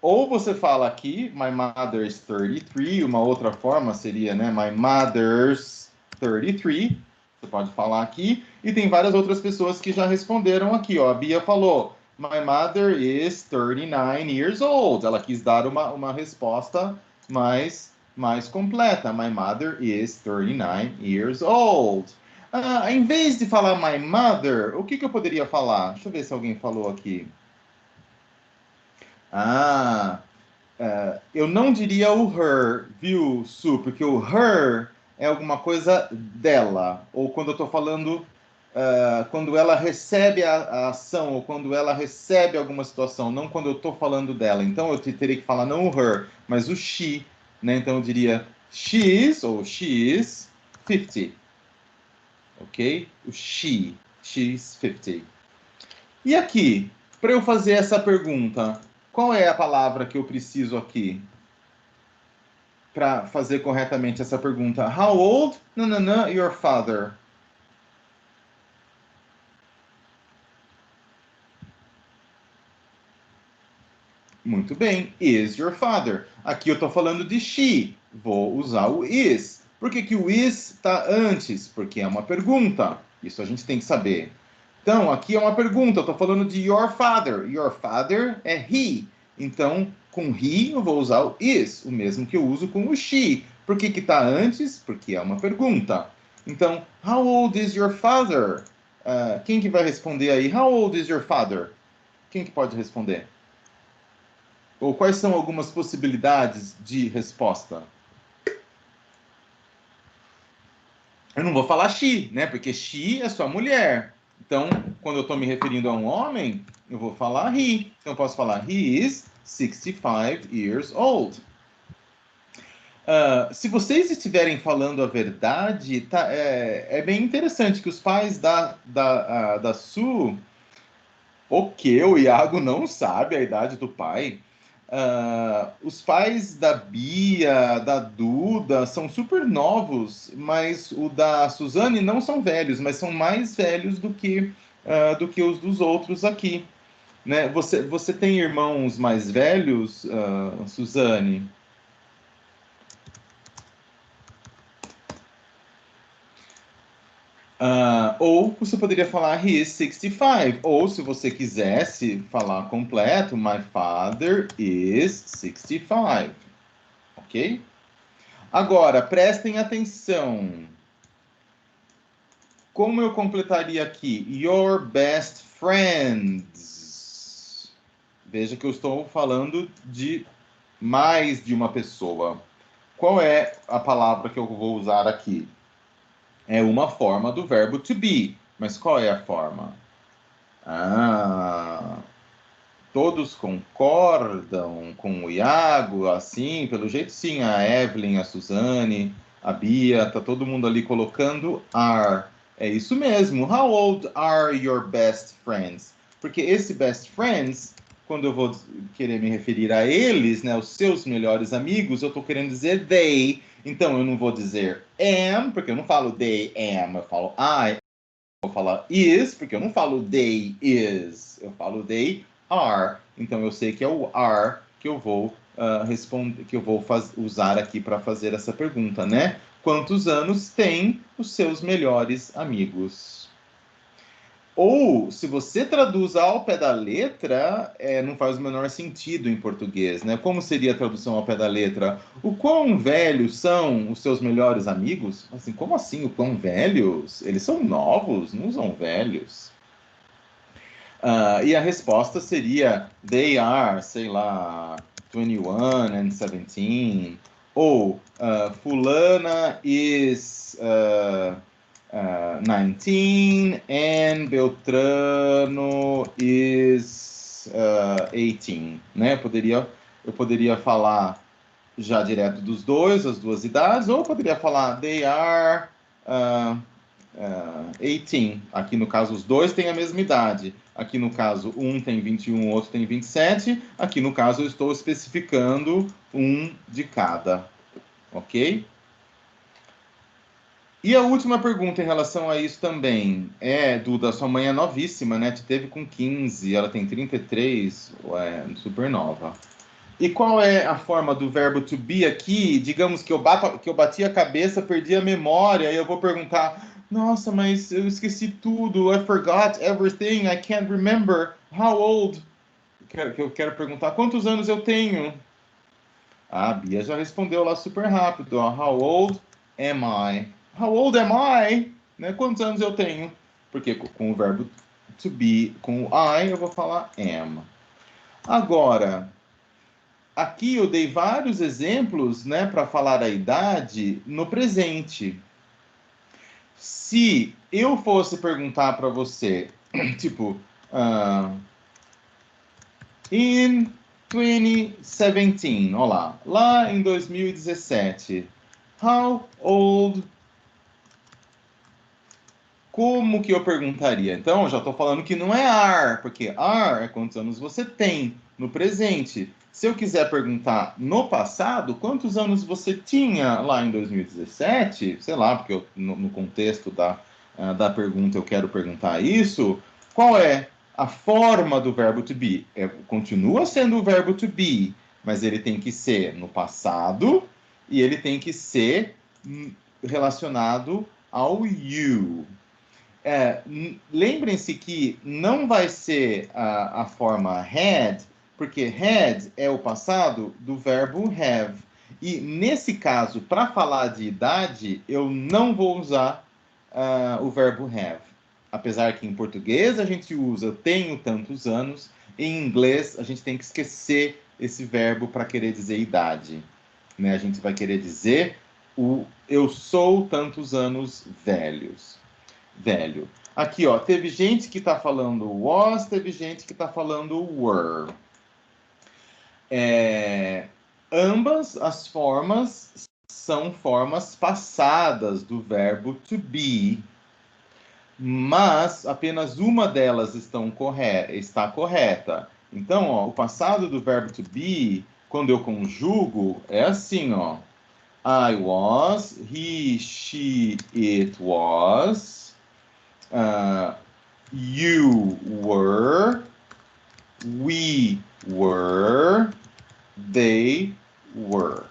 Ou você fala aqui, my mother's 33, uma outra forma seria, né, my mother's 33. Você pode falar aqui. E tem várias outras pessoas que já responderam aqui, ó. A Bia falou, my mother is 39 years old. Ela quis dar uma resposta mais completa. My mother is 39 years old. Em vez de falar my mother, o que eu poderia falar? Deixa eu ver se alguém falou aqui. Eu não diria o her, viu, Su? Porque o her é alguma coisa dela. Ou quando eu estou falando, quando ela recebe a ação, ou quando ela recebe alguma situação, não quando eu estou falando dela. Então eu teria que falar não o her, mas o she, né? Então eu diria she's, ou she is 50. Ok? O she's 50. E aqui, para eu fazer essa pergunta, qual é a palavra que eu preciso aqui para fazer corretamente essa pergunta? How old? Nanana, your father. Muito bem. Is your father. Aqui eu estou falando de she. Vou usar o is. Por que o is está antes? Porque é uma pergunta. Isso a gente tem que saber. Então, aqui é uma pergunta. Eu estou falando de your father. Your father é he. Então, com he eu vou usar o is, o mesmo que eu uso com o she. Por que está antes? Porque é uma pergunta. Então, how old is your father? Quem que vai responder aí? How old is your father? Quem que pode responder? Ou quais são algumas possibilidades de resposta? Eu não vou falar she, né? Porque she é só mulher. Então, quando eu estou me referindo a um homem, eu vou falar he. Então, eu posso falar he is 65 years old. Se vocês estiverem falando a verdade, é bem interessante que os pais da Su, o Iago não sabe a idade do pai. Os pais da Bia, da Duda, são super novos, mas o da Suzane não são velhos, mas são mais velhos do que os dos outros aqui. Né? Você tem irmãos mais velhos, Suzane? Ou você poderia falar he is 65. Ou se você quisesse falar completo, my father is 65. Ok? Agora, prestem atenção. Como eu completaria aqui? Your best friends. Veja que eu estou falando de mais de uma pessoa. Qual é a palavra que eu vou usar aqui? É uma forma do verbo to be. Mas qual é a forma? Todos concordam com o Iago, assim, pelo jeito sim, a Evelyn, a Suzane, a Bia, tá todo mundo ali colocando are. É isso mesmo. How old are your best friends? Porque esse best friends, quando eu vou querer me referir a eles, né, os seus melhores amigos, eu tô querendo dizer they. Então eu não vou dizer am, porque eu não falo they am, eu falo I. Vou falar is, porque eu não falo they is, eu falo they are. Então eu sei que é o are que eu vou responder, que eu vou usar aqui para fazer essa pergunta, né? Quantos anos tem os seus melhores amigos? Ou, se você traduz ao pé da letra, não faz o menor sentido em português, né? Como seria a tradução ao pé da letra? O quão velhos são os seus melhores amigos? Assim, como assim, o quão velhos? Eles são novos, não são velhos. E a resposta seria, they are, sei lá, 21 and 17. Ou, fulana is... 19 and Beltrano is 18, né? Eu poderia falar já direto dos dois, as duas idades, ou eu poderia falar they are 18. Aqui no caso os dois têm a mesma idade. Aqui no caso um tem 21, o outro tem 27. Aqui no caso eu estou especificando um de cada. Ok? E a última pergunta em relação a isso também é, Duda, sua mãe é novíssima, né? Te teve com 15, ela tem 33, super nova. E qual é a forma do verbo to be aqui? Digamos que eu bati a cabeça, perdi a memória, e eu vou perguntar: nossa, mas eu esqueci tudo, I forgot everything, I can't remember. How old? Eu quero perguntar quantos anos eu tenho. A Bia já respondeu lá super rápido, ó. How old am I? How old am I? Né? Quantos anos eu tenho? Porque com o verbo to be, com o I, eu vou falar am. Agora, aqui eu dei vários exemplos, né, para falar a idade no presente. Se eu fosse perguntar para você, tipo, in 2017, olha lá em 2017, how old? Como que eu perguntaria? Então, eu já estou falando que não é are, porque are é quantos anos você tem no presente. Se eu quiser perguntar no passado, quantos anos você tinha lá em 2017, sei lá, porque no contexto da pergunta eu quero perguntar isso, qual é a forma do verbo to be? Continua sendo o verbo to be, mas ele tem que ser no passado e ele tem que ser relacionado ao you. Lembrem-se que não vai ser a forma had, porque had é o passado do verbo have. E nesse caso, para falar de idade, eu não vou usar o verbo have. Apesar que em português a gente usa tenho tantos anos, em inglês a gente tem que esquecer esse verbo para querer dizer idade. Né? A gente vai querer dizer eu sou tantos anos velho. Aqui, ó, teve gente que está falando was, teve gente que está falando were. Ambas as formas são formas passadas do verbo to be, mas apenas uma delas está correta. Então, ó, o passado do verbo to be, quando eu conjugo, é assim, ó. I was, he, she, it was. You were, we were, they were.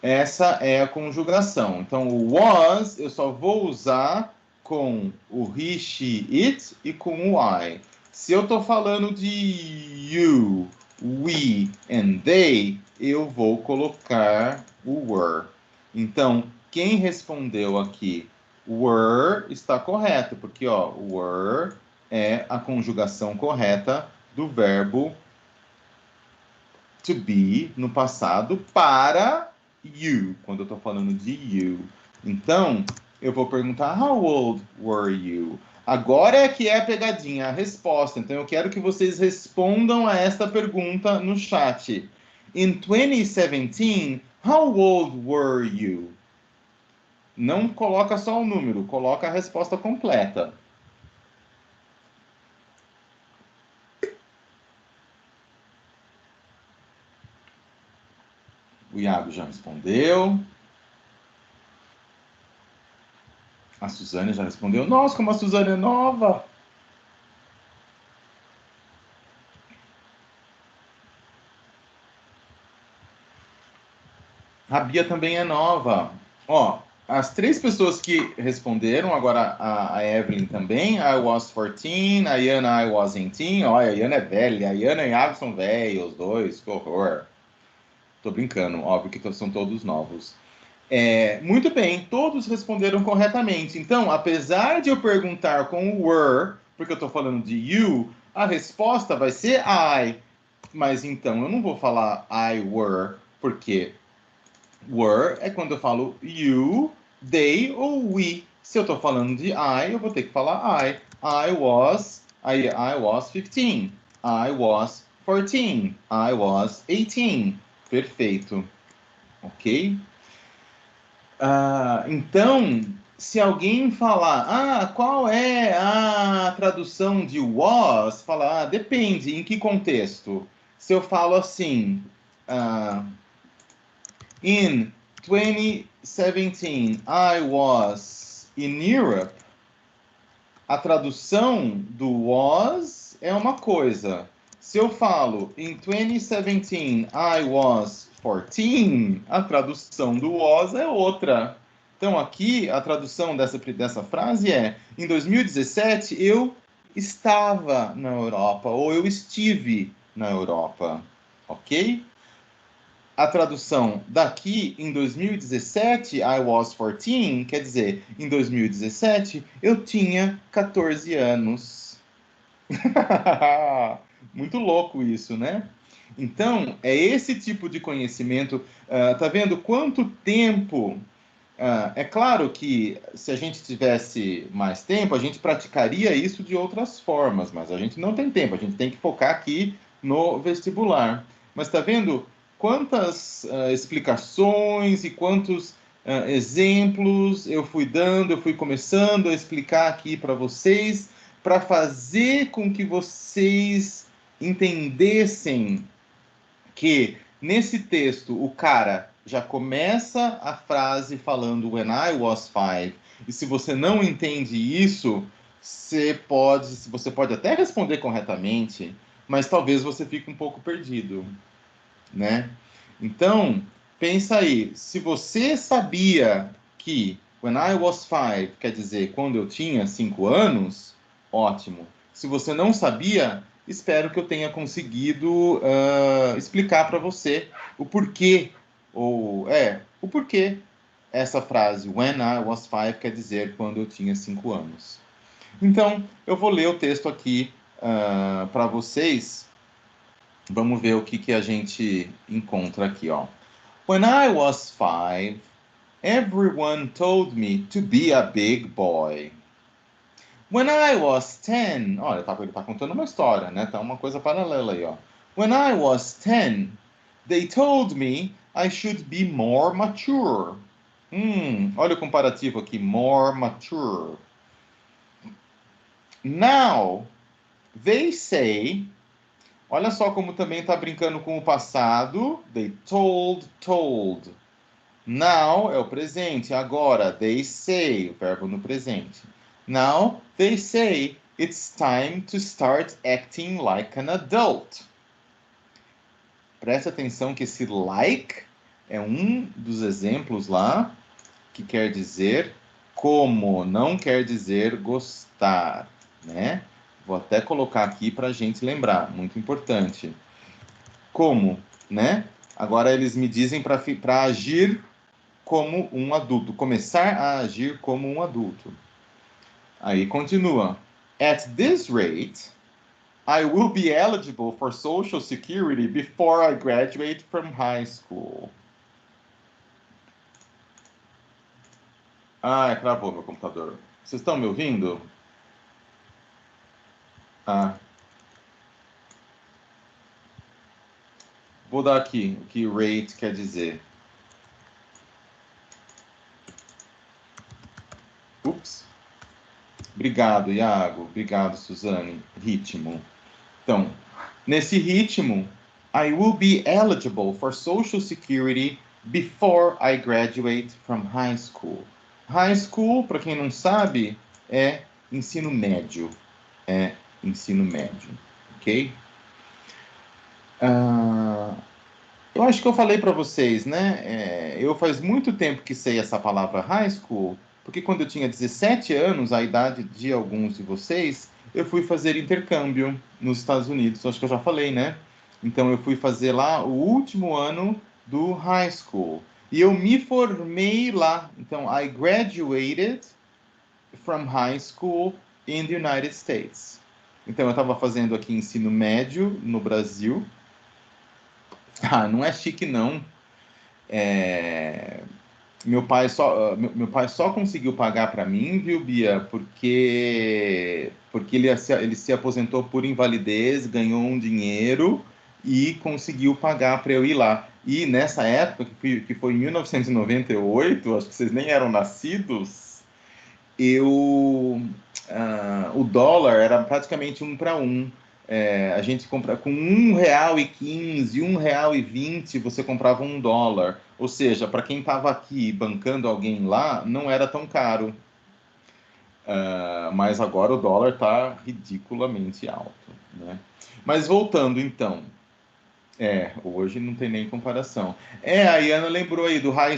Essa é a conjugação. Então, o was eu só vou usar com o he, she, it e com o I. Se eu estou falando de you, we and they, eu vou colocar o were. Então, quem respondeu aqui were está correto, porque ó, were é a conjugação correta do verbo to be no passado para you, quando eu estou falando de you. Então, eu vou perguntar, how old were you? Agora é que é a pegadinha, a resposta. Então, eu quero que vocês respondam a esta pergunta no chat. In 2017, how old were you? Não coloca só o número, coloca a resposta completa. O Iago já respondeu. A Suzane já respondeu. Nossa, como a Suzane é nova! A Bia também é nova. Ó, as 3 pessoas que responderam, agora a Evelyn também, I was 14, a Iana, I was 18. Ó, a Iana é velha, a Iana e a Iago são velhos, os dois, que horror. Tô brincando, óbvio que são todos novos. Muito bem, todos responderam corretamente. Então, apesar de eu perguntar com o were, porque eu estou falando de you, a resposta vai ser I. Mas então, eu não vou falar I were, porque were é quando eu falo you, they ou we. Se eu estou falando de I, eu vou ter que falar I. I was 15. I was 14. I was 18. Perfeito. Ok? Então, se alguém falar, qual é a tradução de was? Falar, depende, em que contexto? Se eu falo assim, in 2017, I was in Europe, a tradução do was é uma coisa. Se eu falo, in 2017, I was 14, a tradução do was é outra. Então, aqui, a tradução dessa frase é, em 2017, eu estava na Europa, ou eu estive na Europa, ok? A tradução daqui, em 2017, I was 14, quer dizer, em 2017, eu tinha 14 anos. Muito louco isso, né? Então, é esse tipo de conhecimento. Tá vendo quanto tempo? É claro que se a gente tivesse mais tempo, a gente praticaria isso de outras formas, mas a gente não tem tempo, a gente tem que focar aqui no vestibular. Mas tá vendo quantas explicações e quantos exemplos eu fui dando, eu fui começando a explicar aqui para vocês, para fazer com que vocês entendessem que nesse texto o cara já começa a frase falando when I was 5, e se você não entende isso, você pode até responder corretamente, mas talvez você fique um pouco perdido, né? Então, pensa aí, se você sabia que when I was 5 quer dizer quando eu tinha 5 anos, ótimo. Se você não sabia, espero que eu tenha conseguido explicar para você o porquê, o porquê essa frase, when I was 5, quer dizer quando eu tinha 5 anos. Então, eu vou ler o texto aqui para vocês. Vamos ver o que a gente encontra aqui, ó. When I was 5, everyone told me to be a big boy. When I was 10, olha, ele tá contando uma história, né? Tá uma coisa paralela aí, ó. When I was 10, they told me I should be more mature. Olha o comparativo aqui, more mature. Now, they say, olha só como também tá brincando com o passado, they told. Now é o presente, agora, they say, o verbo no presente. Now, they say, it's time to start acting like an adult. Preste atenção que esse like é um dos exemplos lá que quer dizer como, não quer dizer gostar, né? Vou até colocar aqui para a gente lembrar, muito importante. Como, né? Agora eles me dizem para agir como um adulto, começar a agir como um adulto. Aí continua. At this rate, I will be eligible for Social Security before I graduate from high school. Travou meu computador. Vocês estão me ouvindo? Vou dar aqui o que rate quer dizer. Ups. Obrigado, Iago. Obrigado, Suzane. Ritmo. Então, nesse ritmo, I will be eligible for Social Security before I graduate from high school. High school, para quem não sabe, é ensino médio. É ensino médio, ok? Eu acho que eu falei para vocês, né? Eu faz muito tempo que sei essa palavra high school, porque quando eu tinha 17 anos, a idade de alguns de vocês, eu fui fazer intercâmbio nos Estados Unidos. Acho que eu já falei, né? Então eu fui fazer lá o último ano do high school. E eu me formei lá. Então, I graduated from high school in the United States. Então eu estava fazendo aqui ensino médio no Brasil. Não é chique não. Meu pai só conseguiu pagar para mim, viu, Bia? Porque ele se aposentou por invalidez, ganhou um dinheiro e conseguiu pagar para eu ir lá. E nessa época, que foi em 1998, acho que vocês nem eram nascidos, o dólar era praticamente 1 para 1. A gente compra com R$ 1,15, R$ 1,20, você comprava $1. Ou seja, para quem estava aqui bancando alguém lá, não era tão caro. Mas agora o dólar está ridiculamente alto, né? Mas voltando então, hoje não tem nem comparação. A Iana lembrou aí do High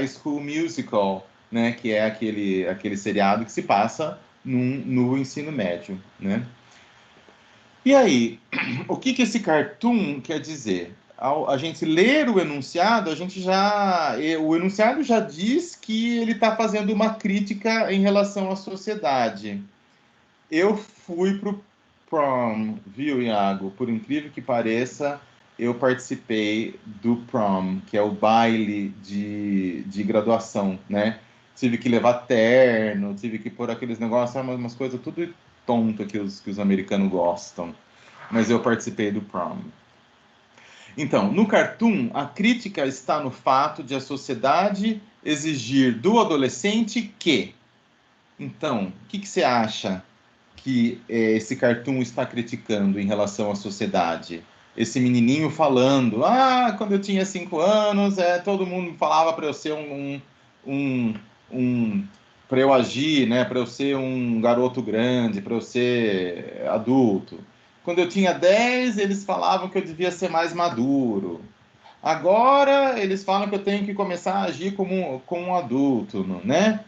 School Musical, né? Que é aquele seriado que se passa no ensino médio, né? E aí, o que esse cartoon quer dizer? Ao a gente ler o enunciado, o enunciado já diz que ele está fazendo uma crítica em relação à sociedade. Eu fui pro prom, viu, Iago? Por incrível que pareça, eu participei do prom, que é o baile de graduação, né? Tive que levar terno, tive que pôr aqueles negócios, umas coisas tudo tonto que os americanos gostam. Mas eu participei do prom. Então, no cartoon, a crítica está no fato de a sociedade exigir do adolescente que. Então, o que você acha que esse cartoon está criticando em relação à sociedade? Esse menininho falando, quando eu tinha 5 anos, todo mundo falava para eu ser para eu agir, né, para eu ser um garoto grande, para eu ser adulto. Quando eu tinha 10, eles falavam que eu devia ser mais maduro. Agora eles falam que eu tenho que começar a agir como um adulto, né?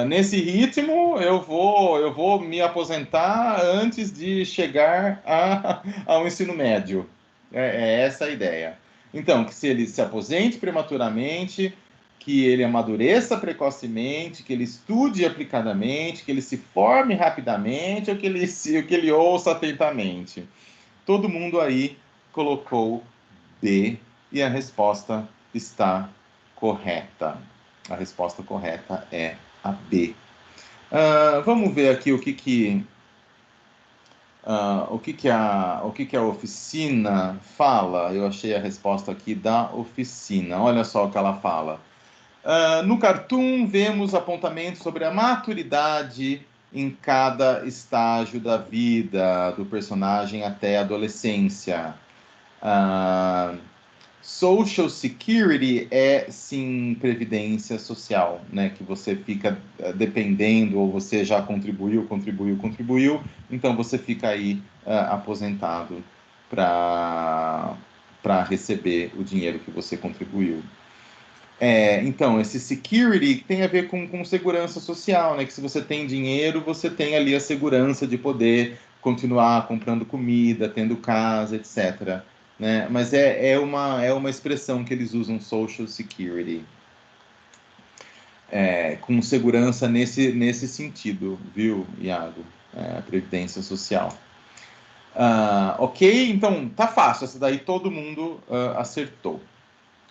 Nesse ritmo, eu vou me aposentar antes de chegar ao ensino médio. É essa a ideia. Então, que se ele se aposente prematuramente, que ele amadureça precocemente, que ele estude aplicadamente, que ele se forme rapidamente, ou que ele ouça atentamente. Todo mundo aí colocou B e a resposta está correta. A resposta correta é a B. Vamos ver aqui o que a oficina fala. Eu achei a resposta aqui da oficina. Olha só o que ela fala. No cartoon, vemos apontamentos sobre a maturidade em cada estágio da vida do personagem até a adolescência. Social Security é, sim, previdência social, né? Que você fica dependendo, ou você já contribuiu, então você fica aí aposentado para receber o dinheiro que você contribuiu. Então, esse security tem a ver com segurança social, né? Que se você tem dinheiro, você tem ali a segurança de poder continuar comprando comida, tendo casa, etc. Né? Mas é uma expressão que eles usam, social security. Com segurança nesse sentido, viu, Iago? A previdência social. Ok? Então, tá fácil. Essa daí todo mundo acertou.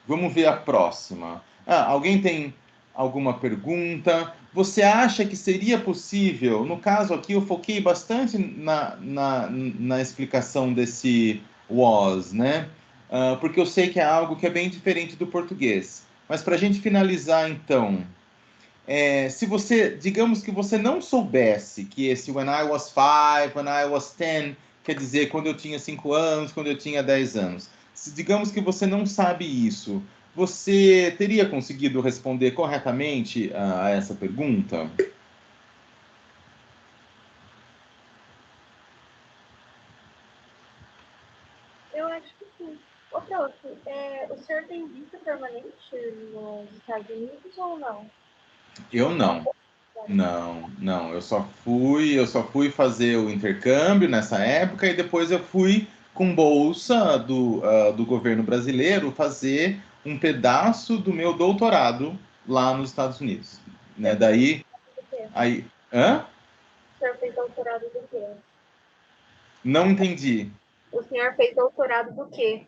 Vamos ver a próxima. Alguém tem alguma pergunta? Você acha que seria possível? No caso aqui, eu foquei bastante na explicação desse was, né? Porque eu sei que é algo que é bem diferente do português. Mas para a gente finalizar, então, se você, digamos que você não soubesse que esse when I was 5, when I was 10, quer dizer quando eu tinha 5 anos, quando eu tinha 10 anos. Digamos que você não sabe isso, você teria conseguido responder corretamente a essa pergunta? Eu acho que sim. Ô, Prof, o senhor tem visto permanente nos Estados Unidos ou não? Eu não. Não. Eu só fui fazer o intercâmbio nessa época e depois eu fui com bolsa do governo brasileiro fazer um pedaço do meu doutorado lá nos Estados Unidos, né? Daí, aí, O senhor fez doutorado do quê? Não entendi. O senhor fez doutorado do quê?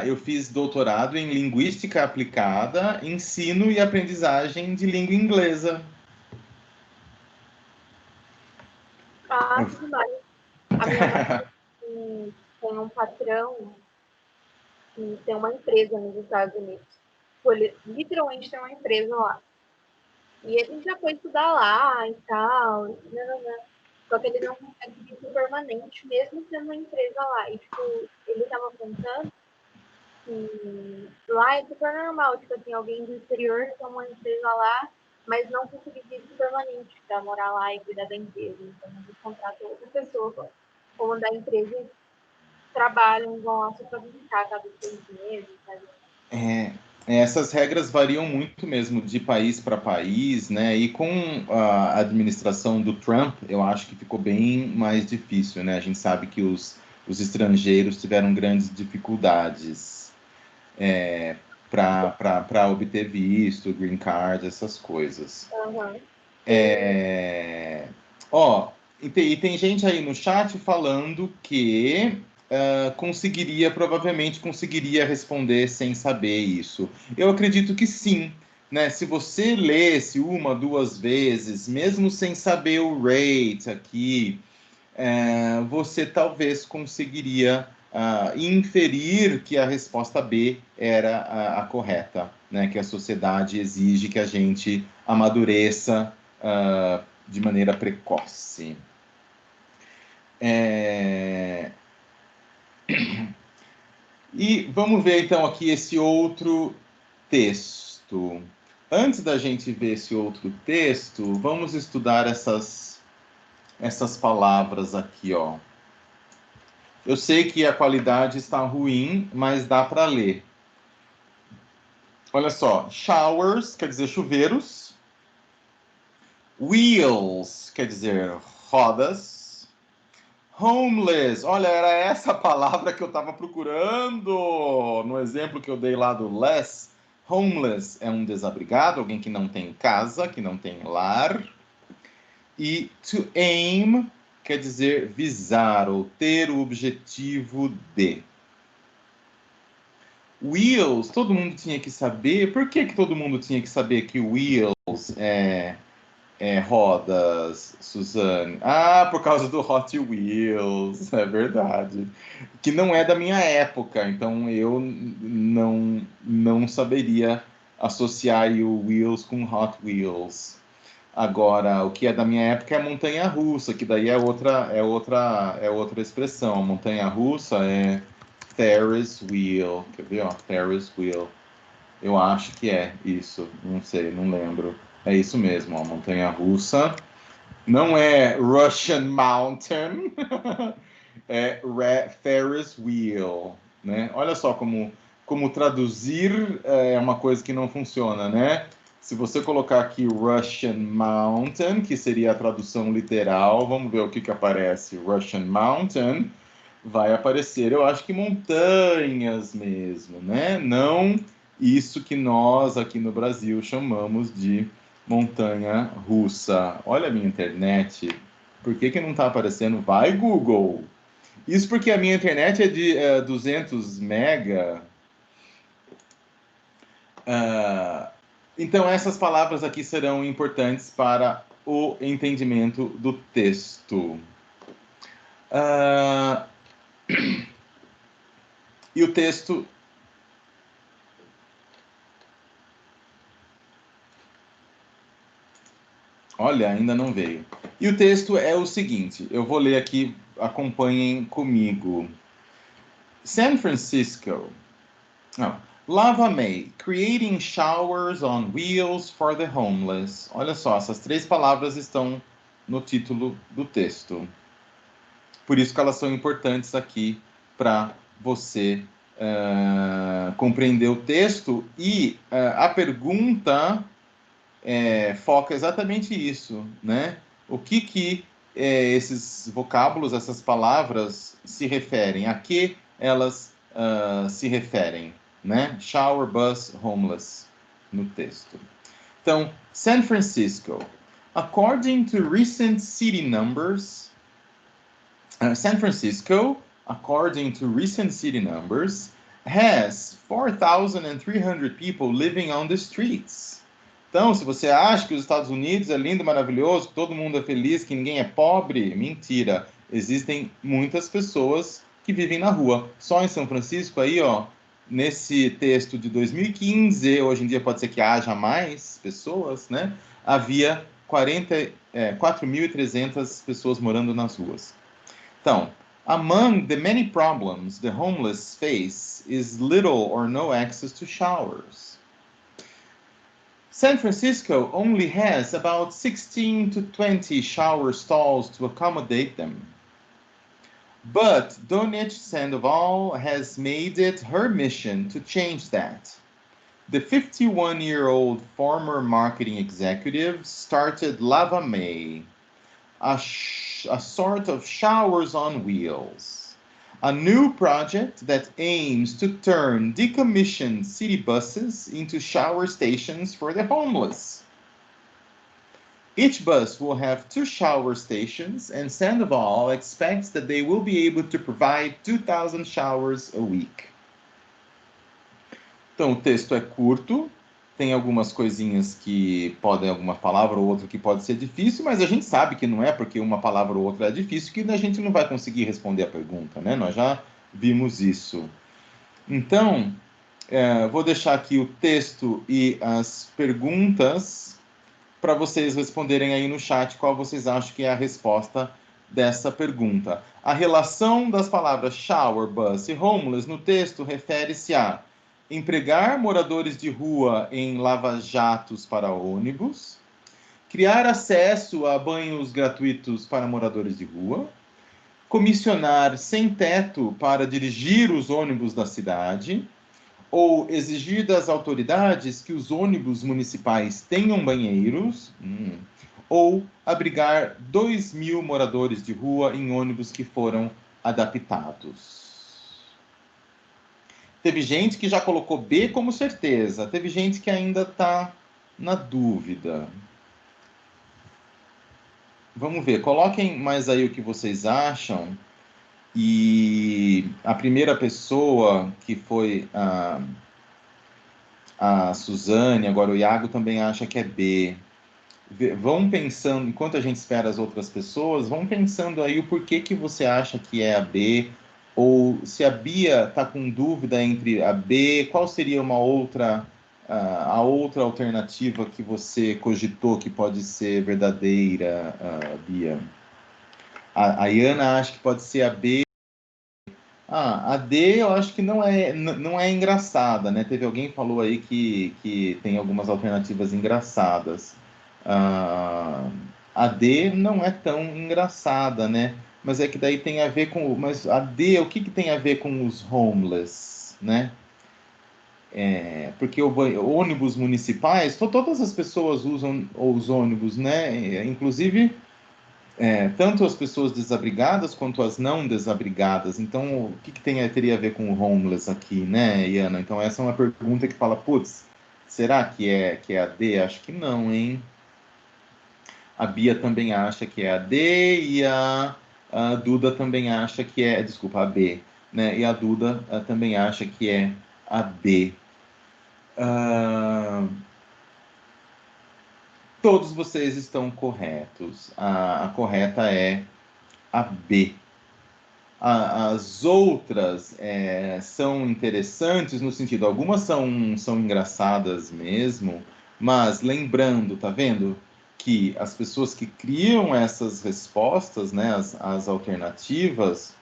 Eu fiz doutorado em linguística aplicada, ensino e aprendizagem de língua inglesa. Demais. A minha mãe tem um patrão que tem uma empresa nos Estados Unidos. Ele literalmente tem uma empresa lá. E ele já foi estudar lá e tal, nananã. Só que ele não consegue visto permanente, mesmo sendo uma empresa lá. E, tipo, ele tava contando que lá é super normal, tipo assim, alguém do exterior tem uma empresa lá, mas não conseguir visto permanente pra morar lá e cuidar da empresa. Então, eles contratam outra pessoa pra comandar a empresa e trabalham, vão lá só pra visitar cada 6 meses, sabe? Essas regras variam muito mesmo de país para país, né? E com a administração do Trump, eu acho que ficou bem mais difícil, né? A gente sabe que os estrangeiros tiveram grandes dificuldades para obter visto, green card, essas coisas. Uhum. Ó, e tem gente aí no chat falando que provavelmente conseguiria responder sem saber isso. Eu acredito que sim, né? Se você lesse uma, duas vezes, mesmo sem saber o rate aqui, você talvez conseguiria inferir que a resposta B era a correta, né? Que a sociedade exige que a gente amadureça de maneira precoce. E vamos ver então aqui esse outro texto. Antes da gente ver esse outro texto, vamos estudar essas palavras aqui, ó. Eu sei que a qualidade está ruim, mas dá para ler. Olha só, showers quer dizer chuveiros, wheels quer dizer rodas, homeless, olha, era essa palavra que eu estava procurando no exemplo que eu dei lá do less. Homeless é um desabrigado, alguém que não tem casa, que não tem lar. E to aim quer dizer visar ou ter o objetivo de. Wheels, todo mundo tinha que saber. Por que todo mundo tinha que saber que wheels é rodas, Suzane? Ah, por causa do Hot Wheels, é verdade. Que não é da minha época, então eu não saberia associar o Wheels com Hot Wheels. Agora, o que é da minha época é a montanha-russa, que daí é outra expressão. A montanha-russa é Ferris wheel. Quer ver, ó? Ferris wheel. Eu acho que é isso. Não sei, não lembro. É isso mesmo, ó. Montanha-russa. Não é Russian Mountain. É Ferris wheel, né? Olha só como traduzir é uma coisa que não funciona, né? Se você colocar aqui Russian Mountain, que seria a tradução literal, vamos ver o que aparece. Russian Mountain vai aparecer, eu acho que montanhas mesmo, né? Não isso que nós aqui no Brasil chamamos de montanha russa. Olha a minha internet. Por que não está aparecendo? Vai, Google! Isso porque a minha internet é de 200 mega. Então, essas palavras aqui serão importantes para o entendimento do texto. E o texto... Olha, ainda não veio. E o texto é o seguinte, eu vou ler aqui, acompanhem comigo. San Francisco. Lava May, creating showers on wheels for the homeless. Olha só, essas 3 palavras estão no título do texto. Por isso que elas são importantes aqui para você compreender o texto. E a pergunta foca exatamente isso, né? O que esses vocábulos, essas palavras se referem? A que elas se referem? Né? Shower, bus, homeless, no texto. Então, San Francisco. According to recent city numbers, San Francisco, according to recent city numbers, has 4,300 people living on the streets. Então, se você acha que os Estados Unidos é lindo, maravilhoso, que todo mundo é feliz, que ninguém é pobre, mentira. Existem muitas pessoas que vivem na rua. Só em São Francisco, aí, ó, nesse texto de 2015, hoje em dia pode ser que haja mais pessoas, né? havia 4.300 pessoas morando nas ruas. Então, among the many problems the homeless face is little or no access to showers. San Francisco only has about 16 to 20 shower stalls to accommodate them. But Donich Sandoval has made it her mission to change that. The 51-year-old former marketing executive started Lava May, a sort of showers on wheels, a new project that aims to turn decommissioned city buses into shower stations for the homeless. Each bus will have 2 shower stations, and Sandoval expects that they will be able to provide 2,000 showers a week. Então, o texto é curto, tem algumas coisinhas que podem, alguma palavra ou outra que pode ser difícil, mas a gente sabe que não é porque uma palavra ou outra é difícil que a gente não vai conseguir responder a pergunta, né? Nós já vimos isso. Então, vou deixar aqui o texto e as perguntas para vocês responderem aí no chat qual vocês acham que é a resposta dessa pergunta. A relação das palavras shower, bus e homeless no texto refere-se a empregar moradores de rua em lava-jatos para ônibus, criar acesso a banhos gratuitos para moradores de rua, comissionar sem-teto para dirigir os ônibus da cidade, ou exigir das autoridades que os ônibus municipais tenham banheiros, ou abrigar 2.000 moradores de rua em ônibus que foram adaptados. Teve gente que já colocou B como certeza, teve gente que ainda está na dúvida. Vamos ver, coloquem mais aí o que vocês acham. E a primeira pessoa, que foi a Suzane, agora o Iago também acha que é B. Vão pensando, enquanto a gente espera as outras pessoas, vão pensando aí o porquê que você acha que é a B, ou se a Bia está com dúvida entre a B, qual seria uma outra, a outra alternativa que você cogitou que pode ser verdadeira, Bia? A Iana acha que pode ser a B. A D eu acho que não é engraçada, né? Teve alguém que falou aí que tem algumas alternativas engraçadas. A D não é tão engraçada, né? Mas é que daí tem a ver com... Mas a D, o que tem a ver com os homeless, né? Porque ônibus municipais, todas as pessoas usam os ônibus, né? Inclusive... tanto as pessoas desabrigadas quanto as não desabrigadas. Então, o que teria a ver com o homeless aqui, né, Iana? Então, essa é uma pergunta que fala, putz, será que é a D? Acho que não, hein? A Bia também acha que é a D e a Duda também acha que é, desculpa, a B, né? E a Duda também acha que é a B. Todos vocês estão corretos. A correta é a B. As outras são interessantes no sentido, algumas são engraçadas mesmo, mas lembrando, tá vendo? Que as pessoas que criam essas respostas, né, as alternativas,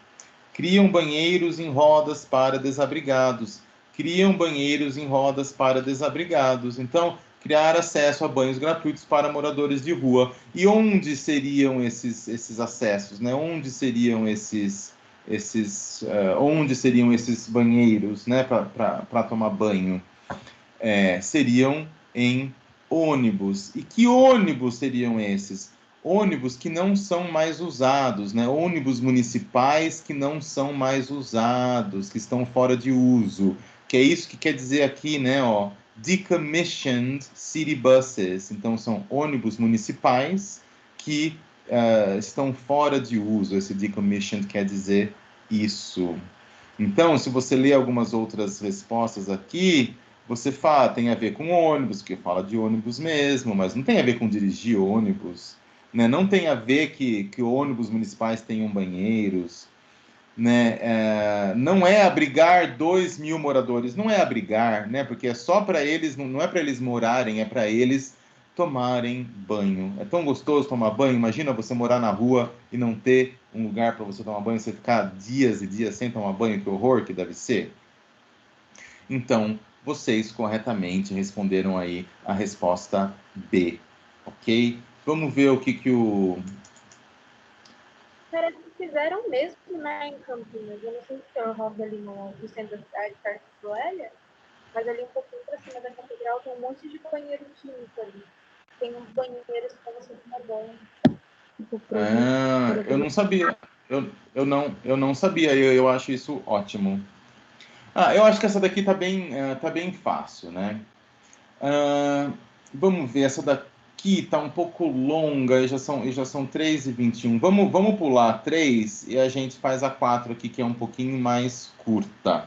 criam banheiros em rodas para desabrigados, criam banheiros em rodas para desabrigados. Então, criar acesso a banhos gratuitos para moradores de rua. E onde seriam esses acessos, né? Onde seriam onde seriam esses banheiros, né, para tomar banho? Seriam em ônibus. E que ônibus seriam esses? Ônibus que não são mais usados, né? Ônibus municipais que não são mais usados, que estão fora de uso. Que é isso que quer dizer aqui, né? Ó, decommissioned city buses. Então, são ônibus municipais que estão fora de uso. Esse decommissioned quer dizer isso. Então, se você ler algumas outras respostas aqui, você fala, tem a ver com ônibus, porque fala de ônibus mesmo, mas não tem a ver com dirigir ônibus, né? Não tem a ver que ônibus municipais tenham banheiros, né? Não é abrigar 2.000 moradores, não é abrigar, né? Porque é só para eles, não é para eles morarem, é para eles tomarem banho. É tão gostoso tomar banho. Imagina você morar na rua e não ter um lugar para você tomar banho, você ficar dias e dias sem tomar banho, que horror que deve ser. Então, vocês corretamente responderam aí a resposta B, ok? Vamos ver o que o... Parece que fizeram mesmo, né, em Campinas. Eu não sei se é o Rosa ali no centro da cidade, perto de Joelha, mas ali um pouquinho pra cima da catedral tem um monte de banheiro químico ali. Tem uns banheiros pra você tomar banho. eu não sabia. Eu não sabia. Eu acho isso ótimo. Eu acho que essa daqui tá bem fácil, né? Vamos ver, essa daqui tá um pouco longa, e já são 3h21. Vamos pular 3 e a gente faz a 4 aqui, que é um pouquinho mais curta.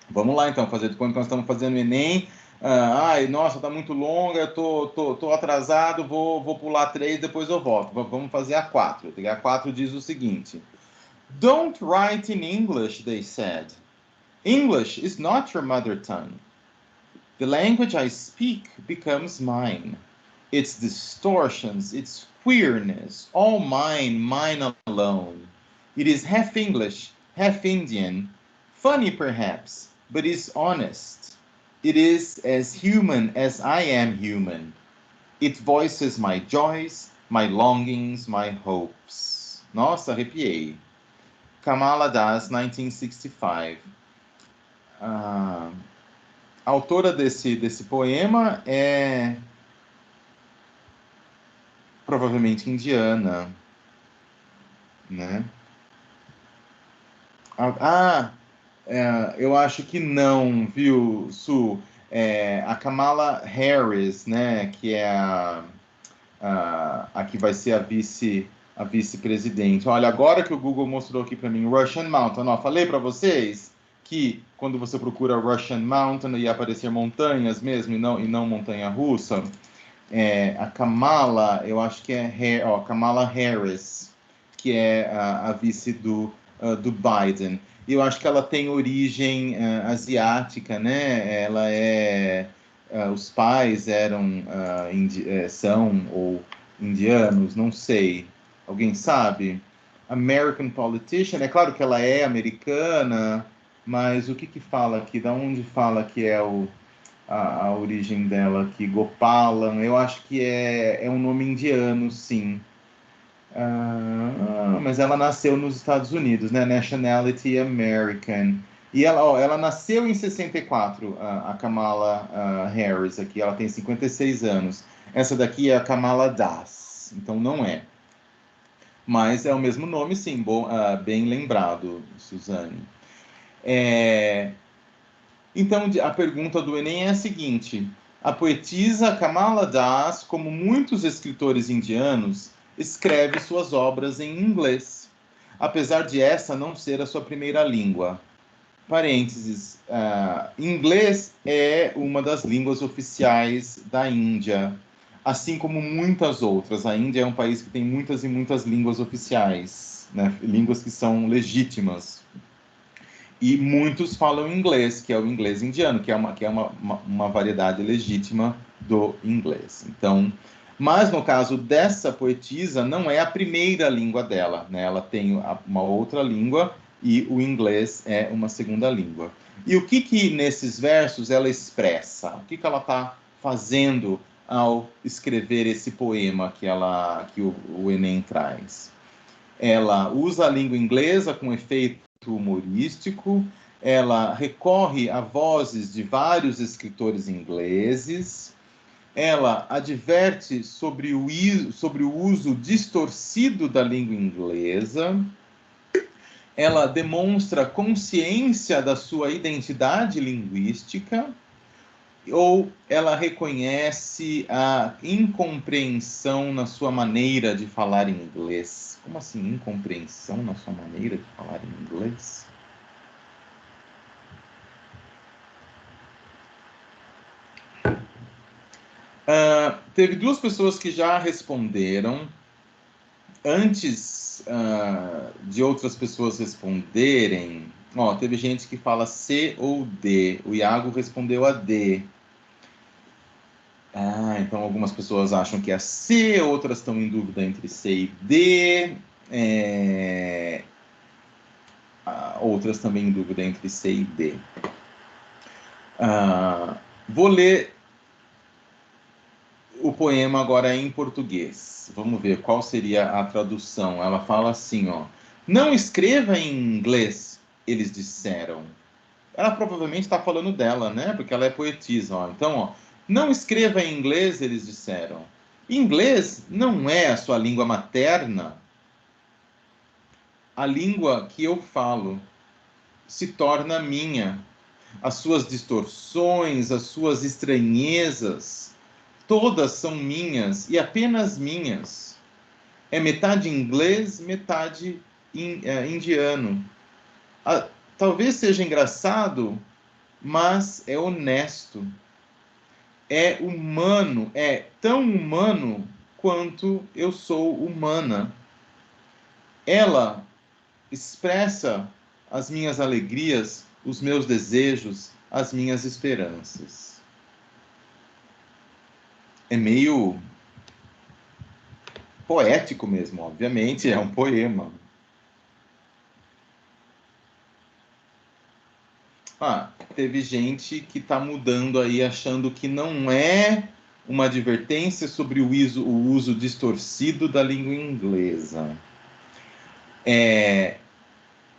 Vamos lá, então, fazer de conta que nós estamos fazendo Enem. Ai, nossa, tá muito longa, tô atrasado, vou pular 3, depois eu volto. Vamos fazer a 4. A 4 diz o seguinte: Don't write in English, they said. English is not your mother tongue. The language I speak becomes mine. Its distortions, its queerness, all mine, mine alone. It is half English, half Indian, funny perhaps, but is honest. It is as human as I am human. It voices my joys, my longings, my hopes. Nossa, arrepiei. Kamala Das, 1965. A autora desse poema é provavelmente indiana, né? Eu acho que não, viu, Su? A Kamala Harris, né? Que é a que vai ser a vice-presidente. Olha, agora que o Google mostrou aqui para mim Russian Mountain, ó, falei para vocês que quando você procura Russian Mountain ia aparecer montanhas mesmo e não montanha russa. A Kamala, eu acho que Kamala Harris, que é a vice do Biden. E eu acho que ela tem origem asiática, né? Ela os pais são ou indianos, não sei. Alguém sabe? American politician, é claro que ela é americana, mas o que fala aqui? Da onde fala que é a origem dela aqui? Gopalan, eu acho que é um nome indiano, sim. Mas ela nasceu nos Estados Unidos, né? Nationality American. E ela nasceu em 64, a Kamala Harris aqui. Ela tem 56 anos. Essa daqui é a Kamala Das, então não é. Mas é o mesmo nome, sim. Bem lembrado, Suzane. Então, a pergunta do Enem é a seguinte: a poetisa Kamala Das, como muitos escritores indianos, escreve suas obras em inglês, apesar de essa não ser a sua primeira língua. Parênteses, inglês é uma das línguas oficiais da Índia, assim como muitas outras. A Índia é um país que tem muitas e muitas línguas oficiais, né? Línguas que são legítimas. E muitos falam inglês, que é o inglês indiano, que é uma variedade legítima do inglês. Então, mas no caso dessa poetisa, não é a primeira língua dela, né? Ela tem uma outra língua e o inglês é uma segunda língua. E o que nesses versos ela expressa? O que ela está fazendo ao escrever esse poema que o Enem traz? Ela usa a língua inglesa com efeito humorístico, ela recorre a vozes de vários escritores ingleses, ela adverte sobre o uso distorcido da língua inglesa, ela demonstra consciência da sua identidade linguística, ou ela reconhece a incompreensão na sua maneira de falar inglês. Como assim, incompreensão na sua maneira de falar inglês? Teve duas pessoas que já responderam. Antes de outras pessoas responderem, teve gente que fala C ou D. O Iago respondeu a D. Então algumas pessoas acham que é C, outras estão em dúvida entre C e D. Outras também em dúvida entre C e D. Vou ler o poema agora em português. Vamos ver qual seria a tradução. Ela fala assim, ó. Não escreva em inglês, eles disseram. Ela provavelmente está falando dela, né? Porque ela é poetisa, ó. Então, ó. Não escreva em inglês, eles disseram. Inglês não é a sua língua materna. A língua que eu falo se torna minha. As suas distorções, as suas estranhezas, todas são minhas e apenas minhas. É metade inglês, metade indiano. Talvez seja engraçado, mas é honesto. É humano, é tão humano quanto eu sou humana. Ela expressa as minhas alegrias, os meus desejos, as minhas esperanças. É meio poético mesmo, obviamente, é um poema. Teve gente que está mudando aí, achando que não é uma advertência sobre o uso distorcido da língua inglesa.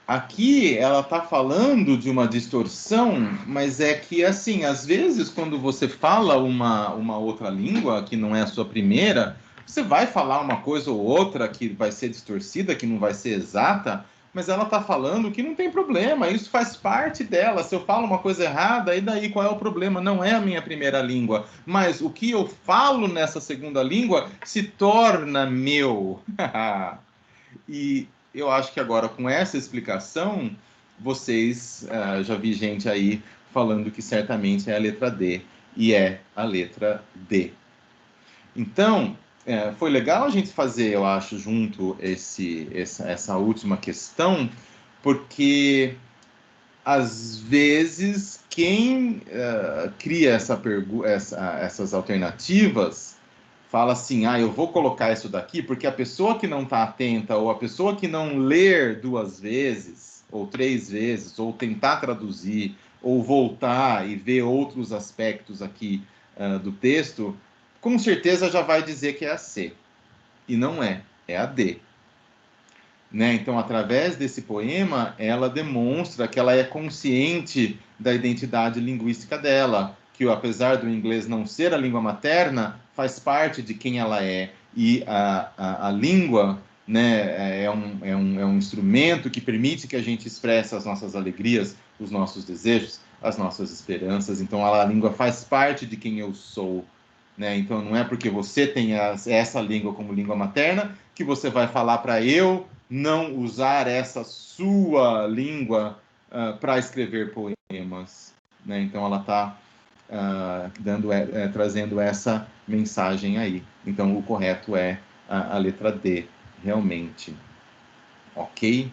Aqui ela está falando de uma distorção, mas é que, assim, às vezes, quando você fala uma outra língua, que não é a sua primeira, você vai falar uma coisa ou outra que vai ser distorcida, que não vai ser exata, mas ela está falando que não tem problema, isso faz parte dela. Se eu falo uma coisa errada, e daí qual é o problema? Não é a minha primeira língua, mas o que eu falo nessa segunda língua se torna meu. E eu acho que agora, com essa explicação, vocês, já vi gente aí falando que certamente é a letra D, e é a letra D. Então, foi legal a gente fazer, eu acho, junto essa última questão, porque, às vezes, quem cria essas alternativas fala assim, eu vou colocar isso daqui porque a pessoa que não está atenta, ou a pessoa que não ler 2 vezes, ou 3 vezes, ou tentar traduzir, ou voltar e ver outros aspectos aqui do texto, com certeza já vai dizer que é a C. E não é a D. Né? Então, através desse poema, ela demonstra que ela é consciente da identidade linguística dela, que apesar do inglês não ser a língua materna, faz parte de quem ela é. E a língua, né, é um instrumento que permite que a gente expresse as nossas alegrias, os nossos desejos, as nossas esperanças. Então, a língua faz parte de quem eu sou. Né? Então, não é porque você tem essa língua como língua materna que você vai falar para eu não usar essa sua língua para escrever poemas. Né? Então, ela está trazendo essa mensagem aí. Então, o correto é a letra D, realmente. Ok?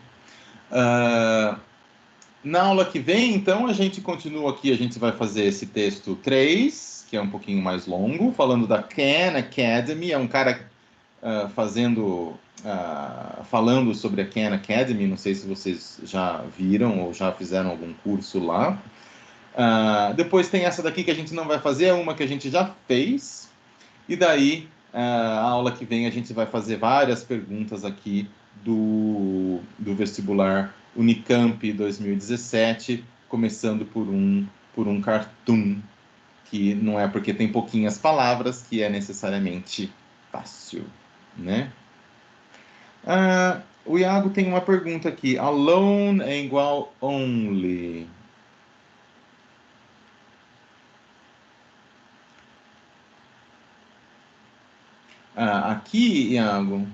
Na aula que vem, então, a gente continua aqui, a gente vai fazer esse texto 3, que é um pouquinho mais longo, falando da Khan Academy, é um cara falando sobre a Khan Academy, não sei se vocês já viram ou já fizeram algum curso lá. Depois tem essa daqui que a gente não vai fazer, é uma que a gente já fez, e daí, a aula que vem, a gente vai fazer várias perguntas aqui do vestibular Unicamp 2017, começando por um cartoon, que não é porque tem pouquinhas palavras que é necessariamente fácil, né? O Iago tem uma pergunta aqui. Alone é igual only. Aqui, Iago,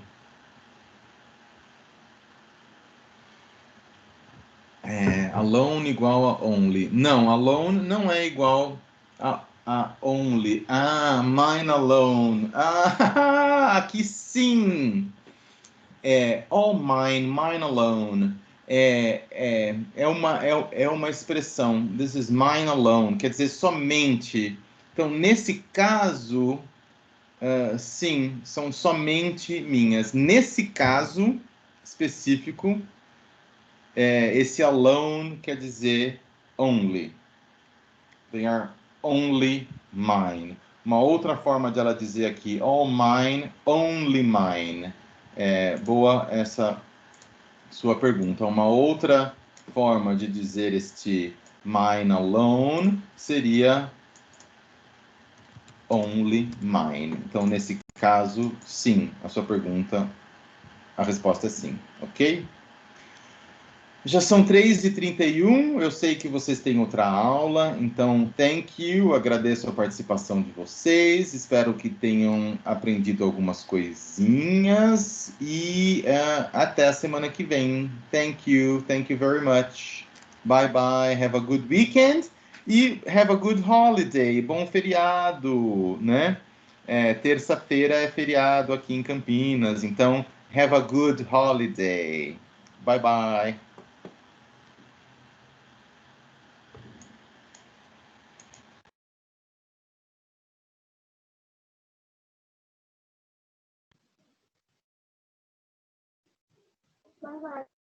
alone igual a only. Não, alone não é igual a only. Mine alone. Aqui sim. All mine, mine alone. É uma expressão. This is mine alone. Quer dizer, somente. Então, nesse caso, sim, são somente minhas. Nesse caso específico, esse alone quer dizer only. They are only mine. Uma outra forma de ela dizer aqui, all mine, only mine. Boa essa sua pergunta. Uma outra forma de dizer este mine alone seria only mine. Então, nesse caso, sim, a sua pergunta, a resposta é sim, ok? Já são 3h31, eu sei que vocês têm outra aula, então thank you, agradeço a participação de vocês, espero que tenham aprendido algumas coisinhas e até a semana que vem. Thank you very much. Bye bye, have a good weekend e have a good holiday, bom feriado, né? Terça-feira é feriado aqui em Campinas, então have a good holiday. Bye bye. Bye bye.